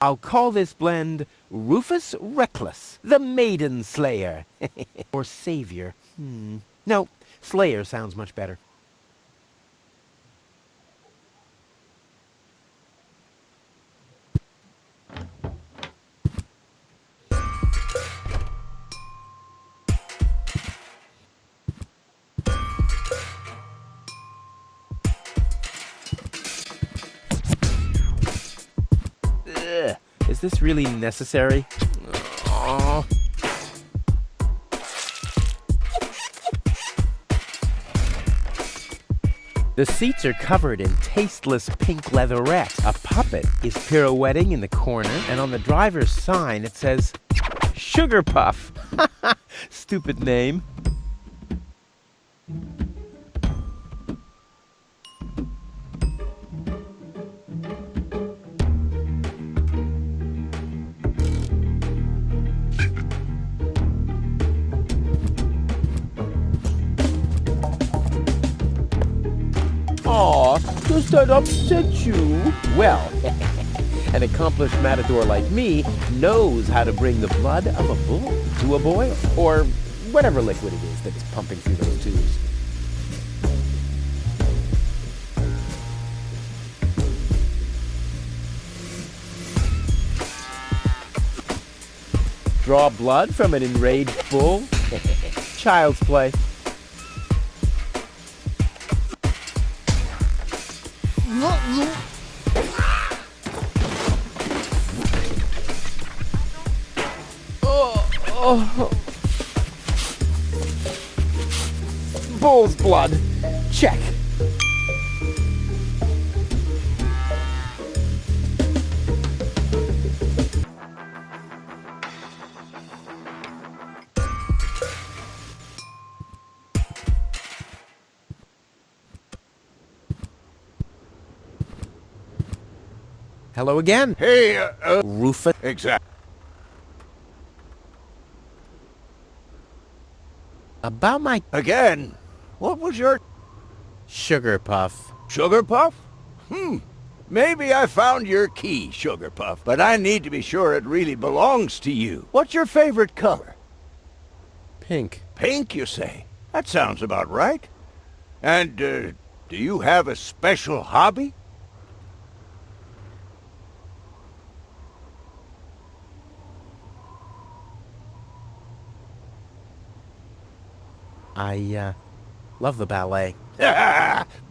I'll call this blend Rufus Reckless, the Maiden Slayer. Or Savior. No, Slayer sounds much better. Is this really necessary? Aww. The seats are covered in tasteless pink leatherette. A puppet is pirouetting in the corner, and on the driver's sign it says, Sugar Puff. Stupid name. Aw, does that upset you? Well, an accomplished matador like me knows how to bring the blood of a bull to a boil, or whatever liquid it is that's pumping through those tubes. Draw blood from an enraged bull? Child's play. Bull's blood. Check. Hello again. Hey, Rufus. Exactly. About my Again? What was your Sugar Puff. Sugar Puff? Maybe I found your key, Sugar Puff, but I need to be sure it really belongs to you. What's your favorite color? Pink. Pink, you say? That sounds about right. And, do you have a special hobby? I love the ballet.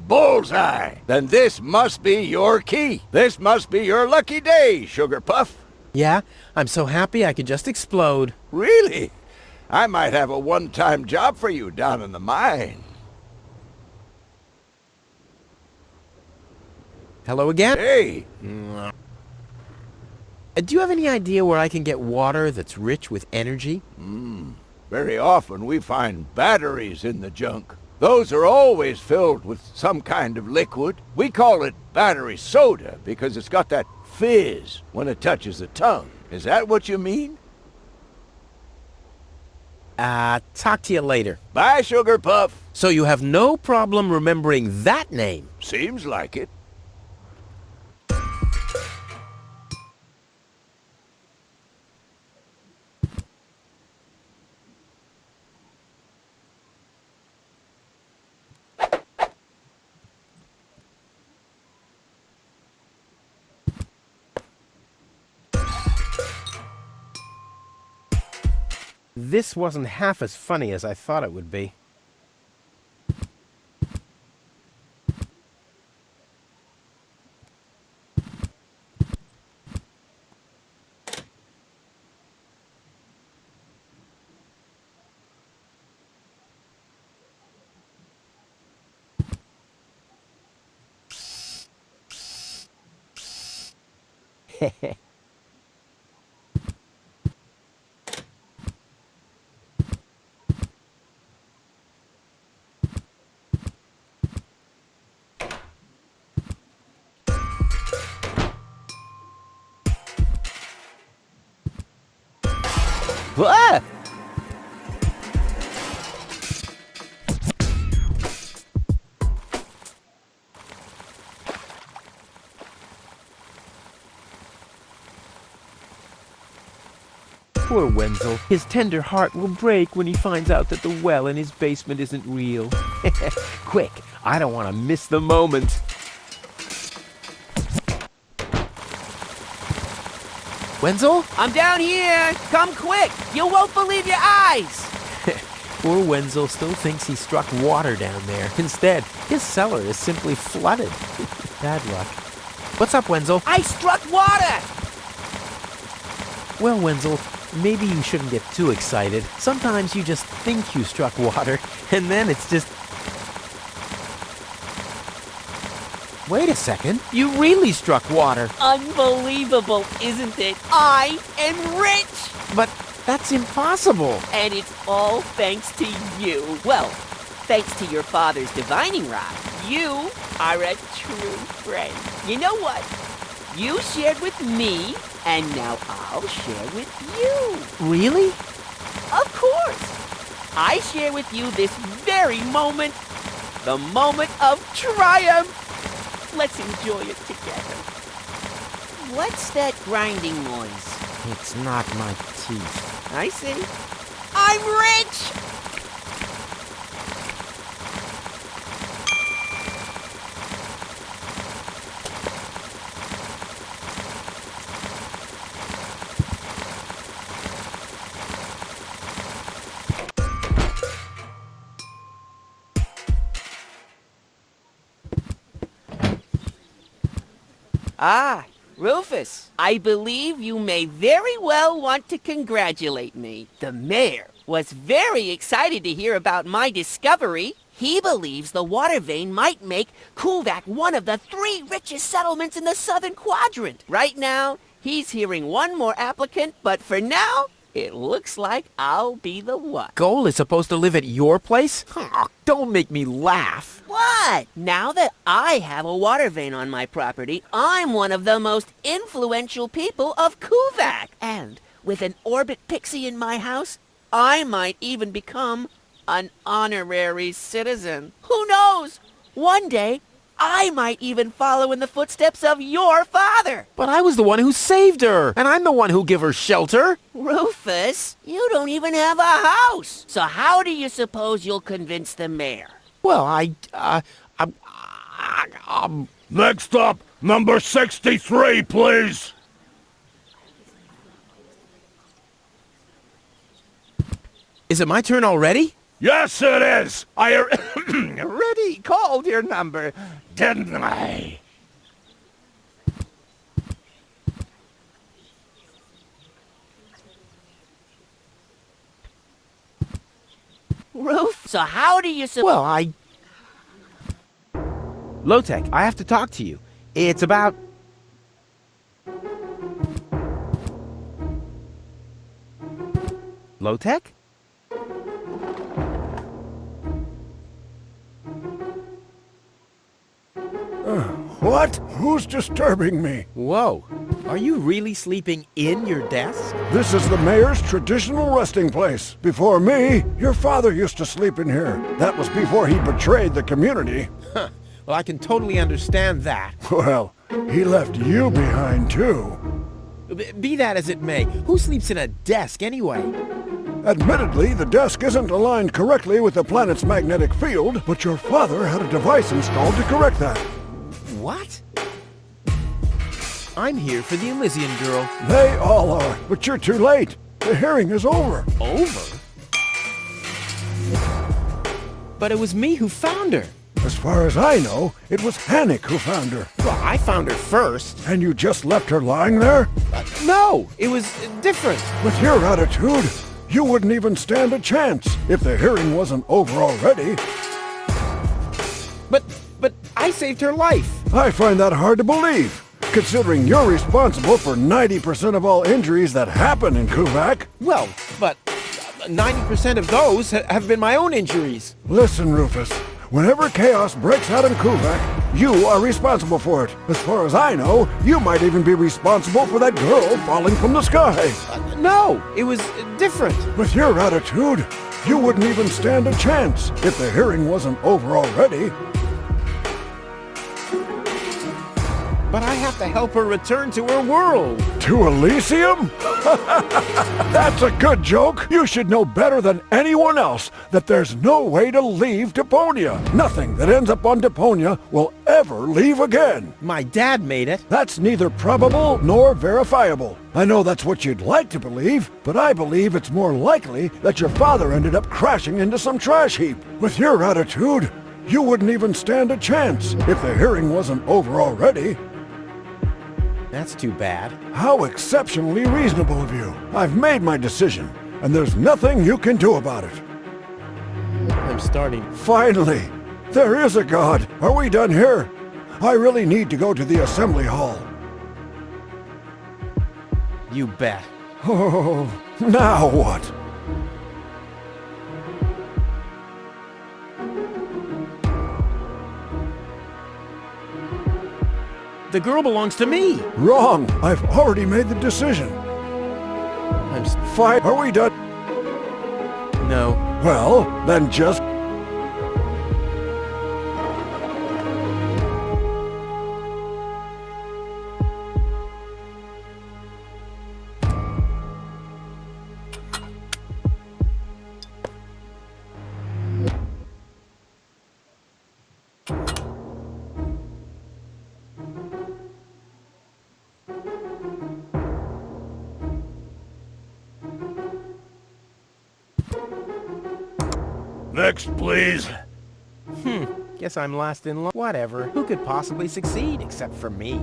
Bullseye! Then this must be your key. This must be your lucky day, Sugar Puff. Yeah, I'm so happy I could just explode. Really? I might have a one-time job for you down in the mine. Hello again. Hey! Do you have any idea where I can get water that's rich with energy? Very often we find batteries in the junk. Those are always filled with some kind of liquid. We call it battery soda because it's got that fizz when it touches the tongue. Is that what you mean? Talk to you later. Bye, Sugar Puff. So you have no problem remembering that name? Seems like it. This wasn't half as funny as I thought it would be. Ah! Poor Wenzel. His tender heart will break when he finds out that the well in his basement isn't real. Quick, I don't want to miss the moment. Wenzel? I'm down here! Come quick! You won't believe your eyes! Poor Wenzel still thinks he struck water down there. Instead, his cellar is simply flooded. Bad luck. What's up, Wenzel? I struck water! Well, Wenzel, maybe you shouldn't get too excited. Sometimes you just think you struck water, and then it's just... Wait a second. You really struck water. Unbelievable, isn't it? I am rich! But that's impossible. And it's all thanks to you. Well, thanks to your father's divining rod. You are a true friend. You know what? You shared with me, and now I'll share with you. Really? Of course. I share with you this very moment. The moment of triumph. Let's enjoy it together. What's that grinding noise? It's not my teeth. I see. I'm rich! Ah, Rufus, I believe you may very well want to congratulate me. The mayor was very excited to hear about my discovery. He believes the water vein might make Kuvak one of the 3 richest settlements in the southern quadrant. Right now, he's hearing one more applicant, but for now, it looks like I'll be the one. Goal is supposed to live at your place? Oh, don't make me laugh. What? Now that I have a water vein on my property, I'm one of the most influential people of Kuvak. And with an orbit pixie in my house, I might even become an honorary citizen. Who knows? One day, I might even follow in the footsteps of your father. But I was the one who saved her, and I'm the one who gave her shelter. Rufus, you don't even have a house. So how do you suppose you'll convince the mayor? Well, Next up, number 63, please. Is it my turn already? Yes, it is. I Already called your number, didn't I? Roof, so how do you suppose... Well, Low-Tech, I have to talk to you. It's about... Low-Tech? What? Who's disturbing me? Whoa. Are you really sleeping in your desk? This is the mayor's traditional resting place. Before me, your father used to sleep in here. That was before he betrayed the community. Huh. Well, I can totally understand that. Well, he left you behind, too. Be that as it may, who sleeps in a desk anyway? Admittedly, the desk isn't aligned correctly with the planet's magnetic field, but your father had a device installed to correct that. What? I'm here for the Elysian girl. They all are, but you're too late. The hearing is over. Over? But it was me who found her. As far as I know, it was Hannick who found her. Well, I found her first. And you just left her lying there? No, it was different. With your attitude, you wouldn't even stand a chance if the hearing wasn't over already. But I saved her life. I find that hard to believe. considering you're responsible for 90% of all injuries that happen in Kuvak. Well, but 90% of those have been my own injuries. Listen, Rufus. Whenever chaos breaks out in Kuvak, you are responsible for it. As far as I know, you might even be responsible for that girl falling from the sky. No, it was different. With your attitude, you wouldn't even stand a chance if the hearing wasn't over already. But I have to help her return to her world. To Elysium? That's a good joke. You should know better than anyone else that there's no way to leave Deponia. Nothing that ends up on Deponia will ever leave again. My dad made it. That's neither probable nor verifiable. I know that's what you'd like to believe, but I believe it's more likely that your father ended up crashing into some trash heap. With your attitude, you wouldn't even stand a chance if the hearing wasn't over already. That's too bad. How exceptionally reasonable of you. I've made my decision, and there's nothing you can do about it. I'm starting. Finally! There is a God! Are we done here? I really need to go to the assembly hall. You bet. Oh, now what? The girl belongs to me. Wrong! I've already made the decision. I'm Fine. Are we done? No. Well, then just... Next, please. Guess I'm last in line. Whatever. Who could possibly succeed except for me?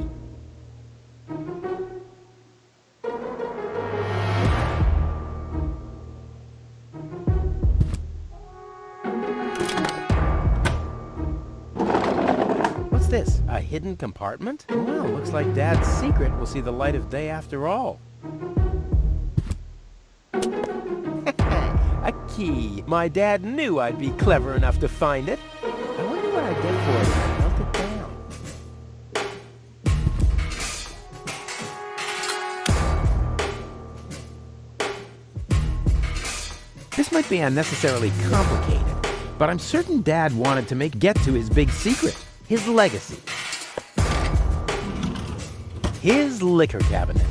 What's this? A hidden compartment? Well, looks like Dad's secret will see the light of day after all. A key. My dad knew I'd be clever enough to find it. I wonder what I'd get for it if I melt it down. This might be unnecessarily complicated, but I'm certain Dad wanted to get to his big secret, his legacy. His liquor cabinet.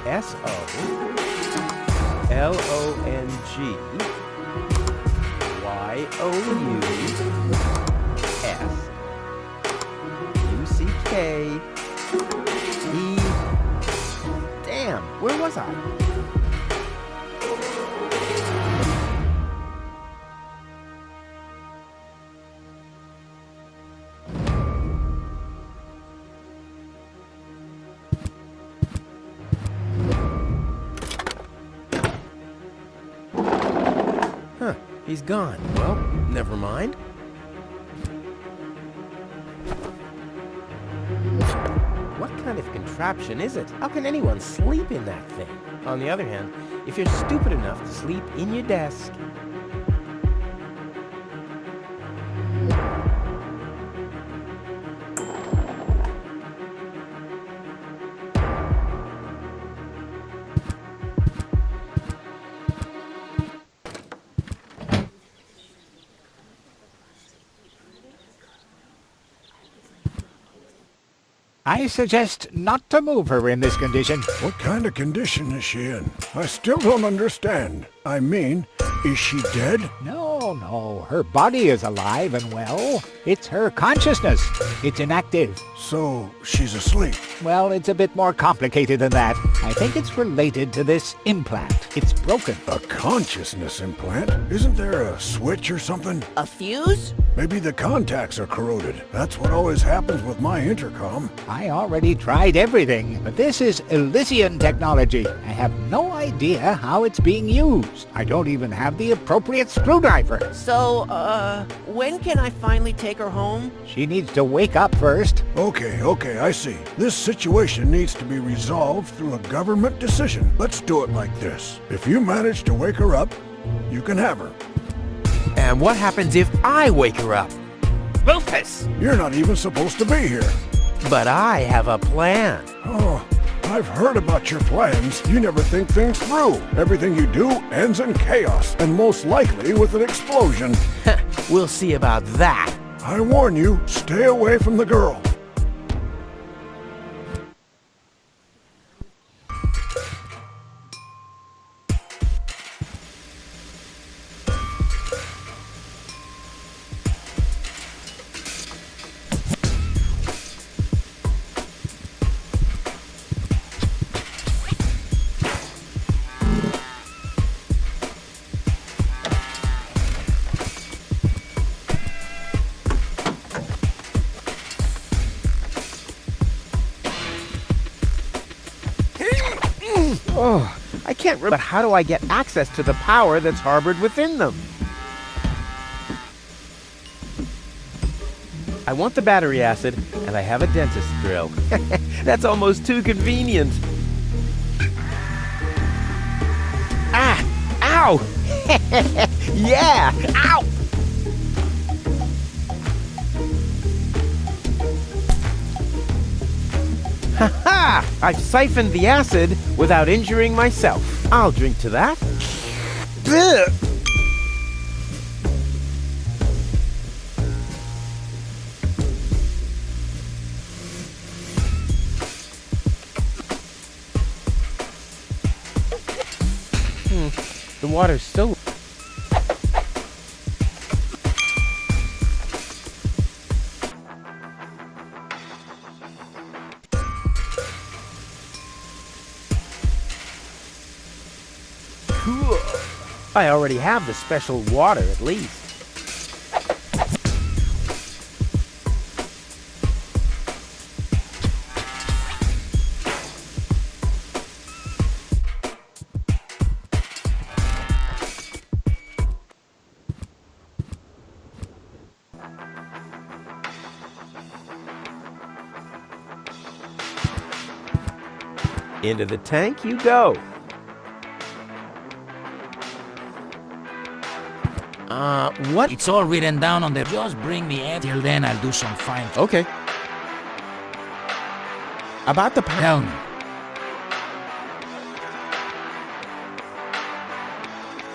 S-O-L-O-N-G-Y-O-U-S-U-C-K-E... Damn, where was I? Huh, he's gone. Well, never mind. What kind of contraption is it? How can anyone sleep in that thing? On the other hand, if you're stupid enough to sleep in your desk... I suggest not to move her in this condition. What kind of condition is she in? I still don't understand. I mean, is she dead? No, No, her body is alive and well. It's her consciousness. It's inactive. So, she's asleep. Well, it's a bit more complicated than that. I think it's related to this implant. It's broken. A consciousness implant? Isn't there a switch or something? A fuse? Maybe the contacts are corroded. That's what always happens with my intercom. I already tried everything, but this is Elysian technology. I have no idea how it's being used. I don't even have the appropriate screwdriver. So, when can I finally take her home? She needs to wake up first. Okay, I see. This situation needs to be resolved through a government decision. Let's do it like this. If you manage to wake her up, you can have her. And what happens if I wake her up? Rufus! You're not even supposed to be here. But I have a plan. Oh, I've heard about your plans. You never think things through. Everything you do ends in chaos, and most likely with an explosion. We'll see about that. I warn you, stay away from the girl. Oh, I can't remember. But how do I get access to the power that's harbored within them? I want the battery acid, and I have a dentist drill. That's almost too convenient. Ah! Ow! Yeah! Ow! Ha-ha! I've siphoned the acid without injuring myself. I'll drink to that. Blech. The water's still... I already have the special water, at least. Into the tank you go. What? It's all written down on the... Just bring me in. Till then, I'll do some fine... Okay. About the... Tell me.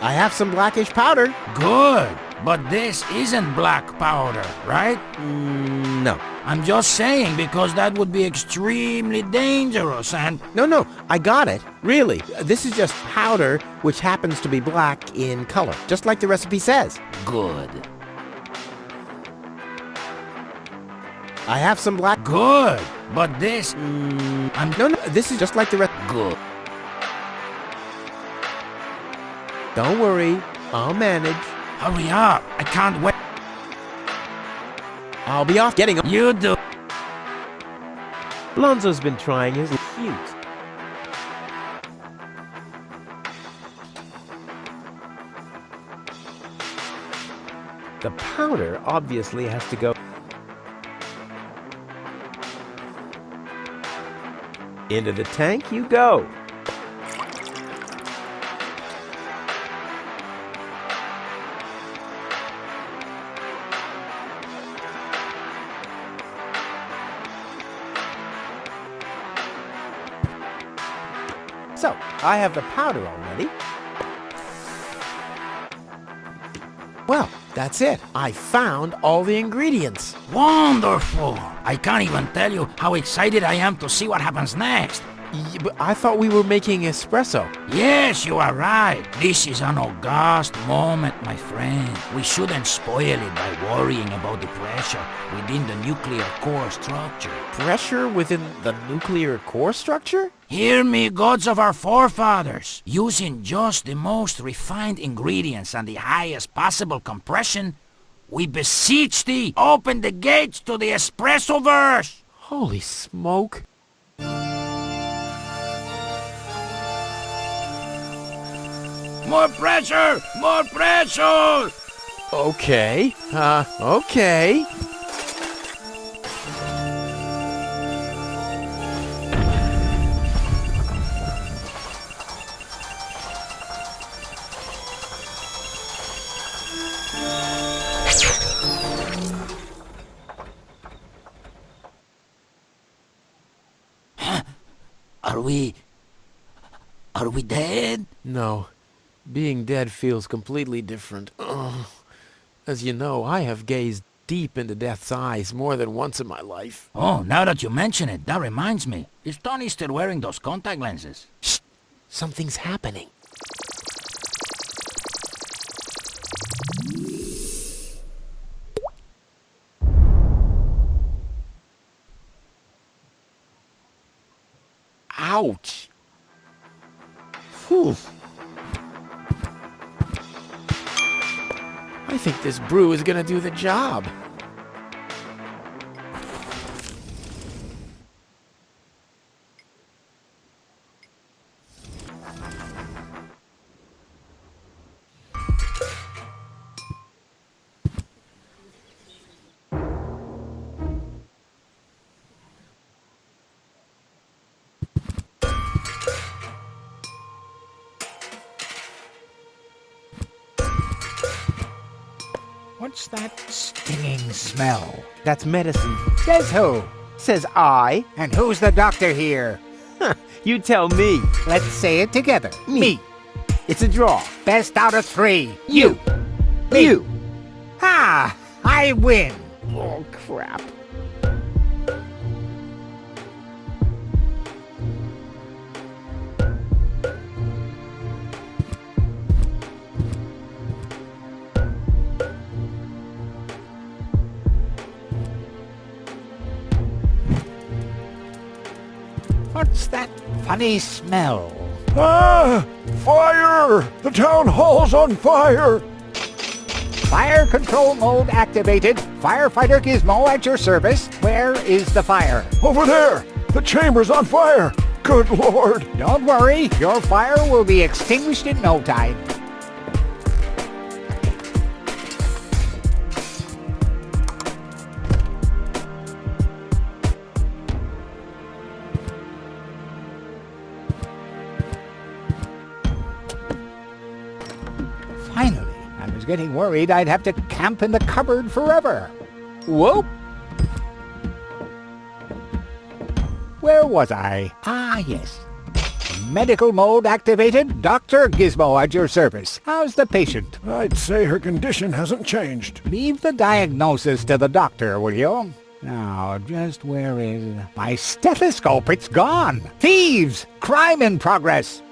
I have some blackish powder. Good. But this isn't black powder, right? No. I'm just saying because that would be extremely dangerous and... No, I got it. Really. This is just powder which happens to be black in color, just like the recipe says. Good. I have some black... Good. But this... No, this is just like the rest... Good. Don't worry. I'll manage. Hurry up. I can't wait. I'll be off getting them. You do. Lonzo's been trying his cute. The powder obviously has to go into the tank you go. So, I have the powder already. Well, that's it. I found all the ingredients. Wonderful. I can't even tell you how excited I am to see what happens next. But I thought we were making espresso. Yes, you are right. This is an august moment, my friend. We shouldn't spoil it by worrying about the pressure within the nuclear core structure. Pressure within the nuclear core structure? Hear me, gods of our forefathers. Using just the most refined ingredients and the highest possible compression, we beseech thee, open the gates to the espressoverse! Holy smoke. More pressure! More pressure! Okay. Okay. Are we dead? No. Being dead feels completely different. Ugh. As you know, I have gazed deep into death's eyes more than once in my life. Oh, now that you mention it, that reminds me. Is Tony still wearing those contact lenses? Shh! Something's happening. Ouch! Whew. I think this brew is gonna do the job. What's that stinging smell? That's medicine. Says who? Says I. And who's the doctor here? You tell me. Let's say it together. Me. It's a draw. Best out of 3. You. You. Ha! I win. Oh, crap. What's that funny smell? Ah! Fire! The town hall's on fire! Fire control mode activated. Firefighter Gizmo at your service. Where is the fire? Over there! The chamber's on fire! Good Lord! Don't worry, your fire will be extinguished in no time. Finally, I was getting worried I'd have to camp in the cupboard forever. Whoa! Where was I? Ah, yes. Medical mode activated. Dr. Gizmo at your service. How's the patient? I'd say her condition hasn't changed. Leave the diagnosis to the doctor, will you? Now, just where is... My stethoscope, it's gone! Thieves! Crime in progress!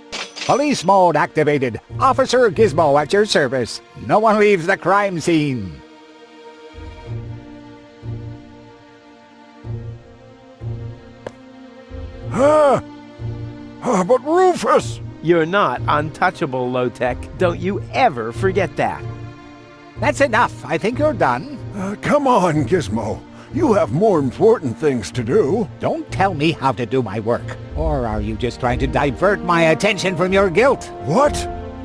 Police mode activated. Officer Gizmo at your service. No one leaves the crime scene. But Rufus! You're not untouchable, Low-Tech. Don't you ever forget that. That's enough. I think you're done. Come on, Gizmo. You have more important things to do. Don't tell me how to do my work. Or are you just trying to divert my attention from your guilt? What?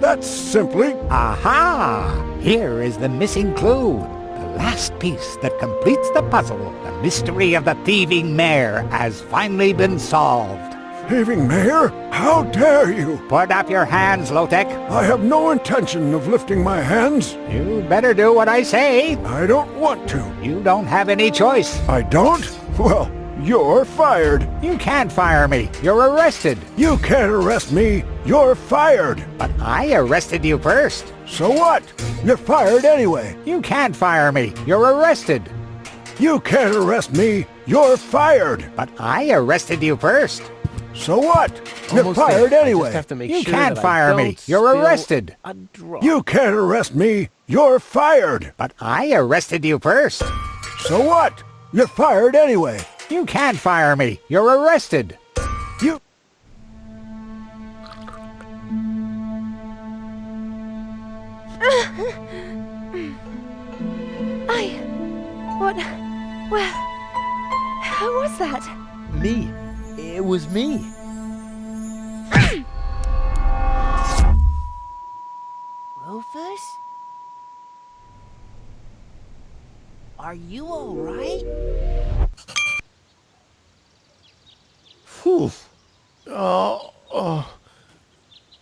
That's simply... Aha! Here is the missing clue. The last piece that completes the puzzle. The mystery of the thieving mare has finally been solved. Thieving mare? How dare you? Put up your hands, Low-Tech. I have no intention of lifting my hands. You better do what I say. I don't want to. You don't have any choice. I don't? Well, you're fired. You can't fire me. You're arrested. You can't arrest me. You're fired. But I arrested you first. So what? You're fired anyway. You can't fire me. You're arrested. You can't arrest me. You're fired. But I arrested you first. So what? You're Almost fired there. I anyway. just have to make You sure can't that fire I me. don't You're spill arrested. a drop. You can't arrest me. You're fired. But I arrested you first. So what? You're fired anyway. You can't fire me. You're arrested. You... Who was that? Me. It was me. Rufus? Are you all right? Whew. Oh.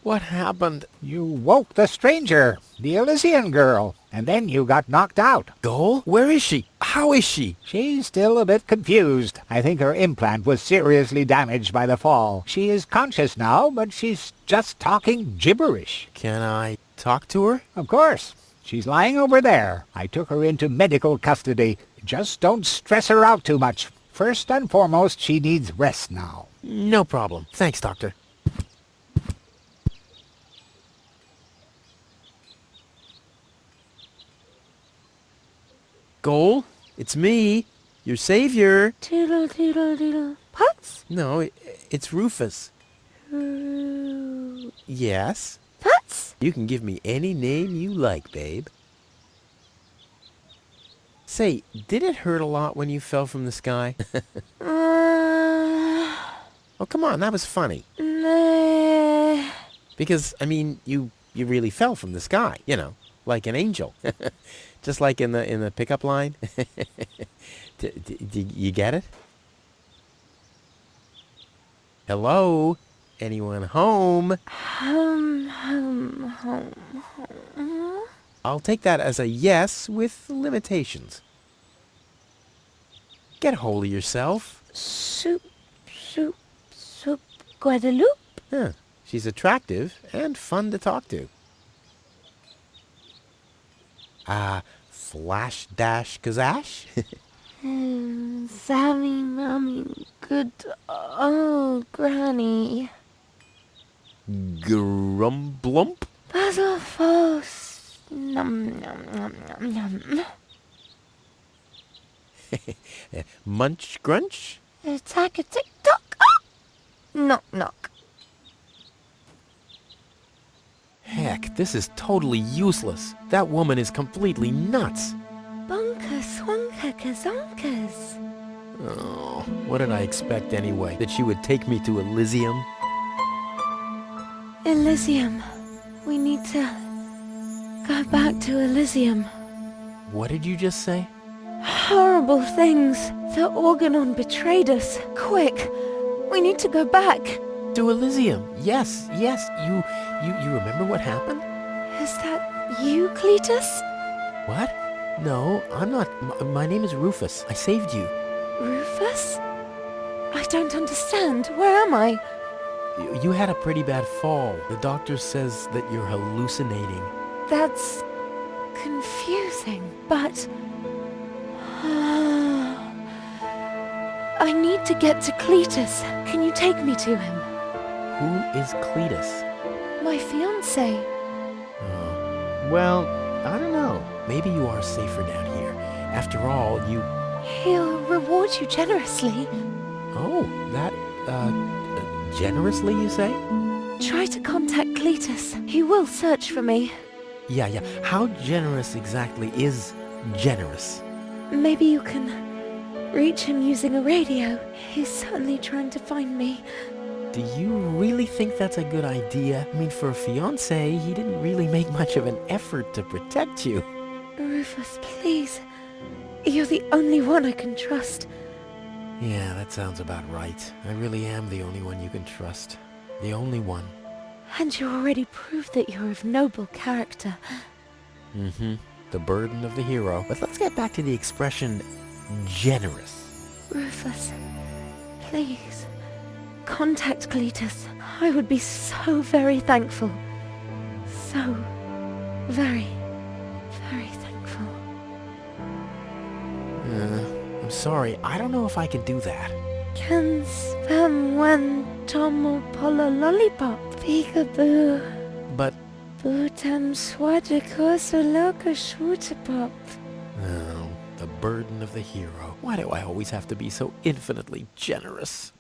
What happened? You woke the stranger, the Elysian girl, and then you got knocked out. Goal? Where is she? How is she? She's still a bit confused. I think her implant was seriously damaged by the fall. She is conscious now, but she's just talking gibberish. Can I talk to her? Of course. She's lying over there. I took her into medical custody. Just don't stress her out too much. First and foremost, she needs rest now. No problem. Thanks, Doctor. Goal? It's me, your savior. Doodle doodle doodle. Putz? No, it's Rufus. Yes? Putz? You can give me any name you like, babe. Say, did it hurt a lot when you fell from the sky? Oh, come on, that was funny. Nah. Because, I mean, you really fell from the sky, you know, like an angel. Just like in the pickup line. You get it? Hello? Anyone home? Home. I'll take that as a yes with limitations. Get hold of yourself. Soup. Guadeloupe? Huh. She's attractive and fun to talk to. Flash dash kazash? Sammy, mommy, good old granny. Grumblump? Basil false. Num num num num num. Munch grunch? Attack a tick-tock. Ah! Knock knock. Heck, this is totally useless. That woman is completely nuts. Bonka swanka kazonkas. Oh, what did I expect anyway? That she would take me to Elysium? Elysium. We need to go back to Elysium. What did you just say? Horrible things. The Organon betrayed us. Quick. We need to go back. To Elysium. Yes. You remember what happened? Is that you, Cletus? What? No, I'm not. My name is Rufus. I saved you. Rufus? I don't understand. Where am I? You had a pretty bad fall. The doctor says that you're hallucinating. That's confusing, but... I need to get to Cletus. Can you take me to him? Who is Cletus? My fiancé. Oh. Well, I don't know. Maybe you are safer down here. After all, you... He'll reward you generously. Oh, that, generously, you say? Try to contact Cletus. He will search for me. Yeah. How generous exactly is generous? Maybe you can reach him using a radio. He's certainly trying to find me. Do you really think that's a good idea? I mean, for a fiancé, he didn't really make much of an effort to protect you. Rufus, please. You're the only one I can trust. Yeah, that sounds about right. I really am the only one you can trust. The only one. And you already proved that you're of noble character. Mm-hmm. The burden of the hero. But let's get back to the expression generous. Rufus, please. Contact Cletus. I would be so very thankful. So very, very thankful. I'm sorry. I don't know if I can do that. Can spam one Tomo polo lollipop. Peekaboo. But... Bootam swadra koso loka shwootapop. Oh, the burden of the hero. Why do I always have to be so infinitely generous?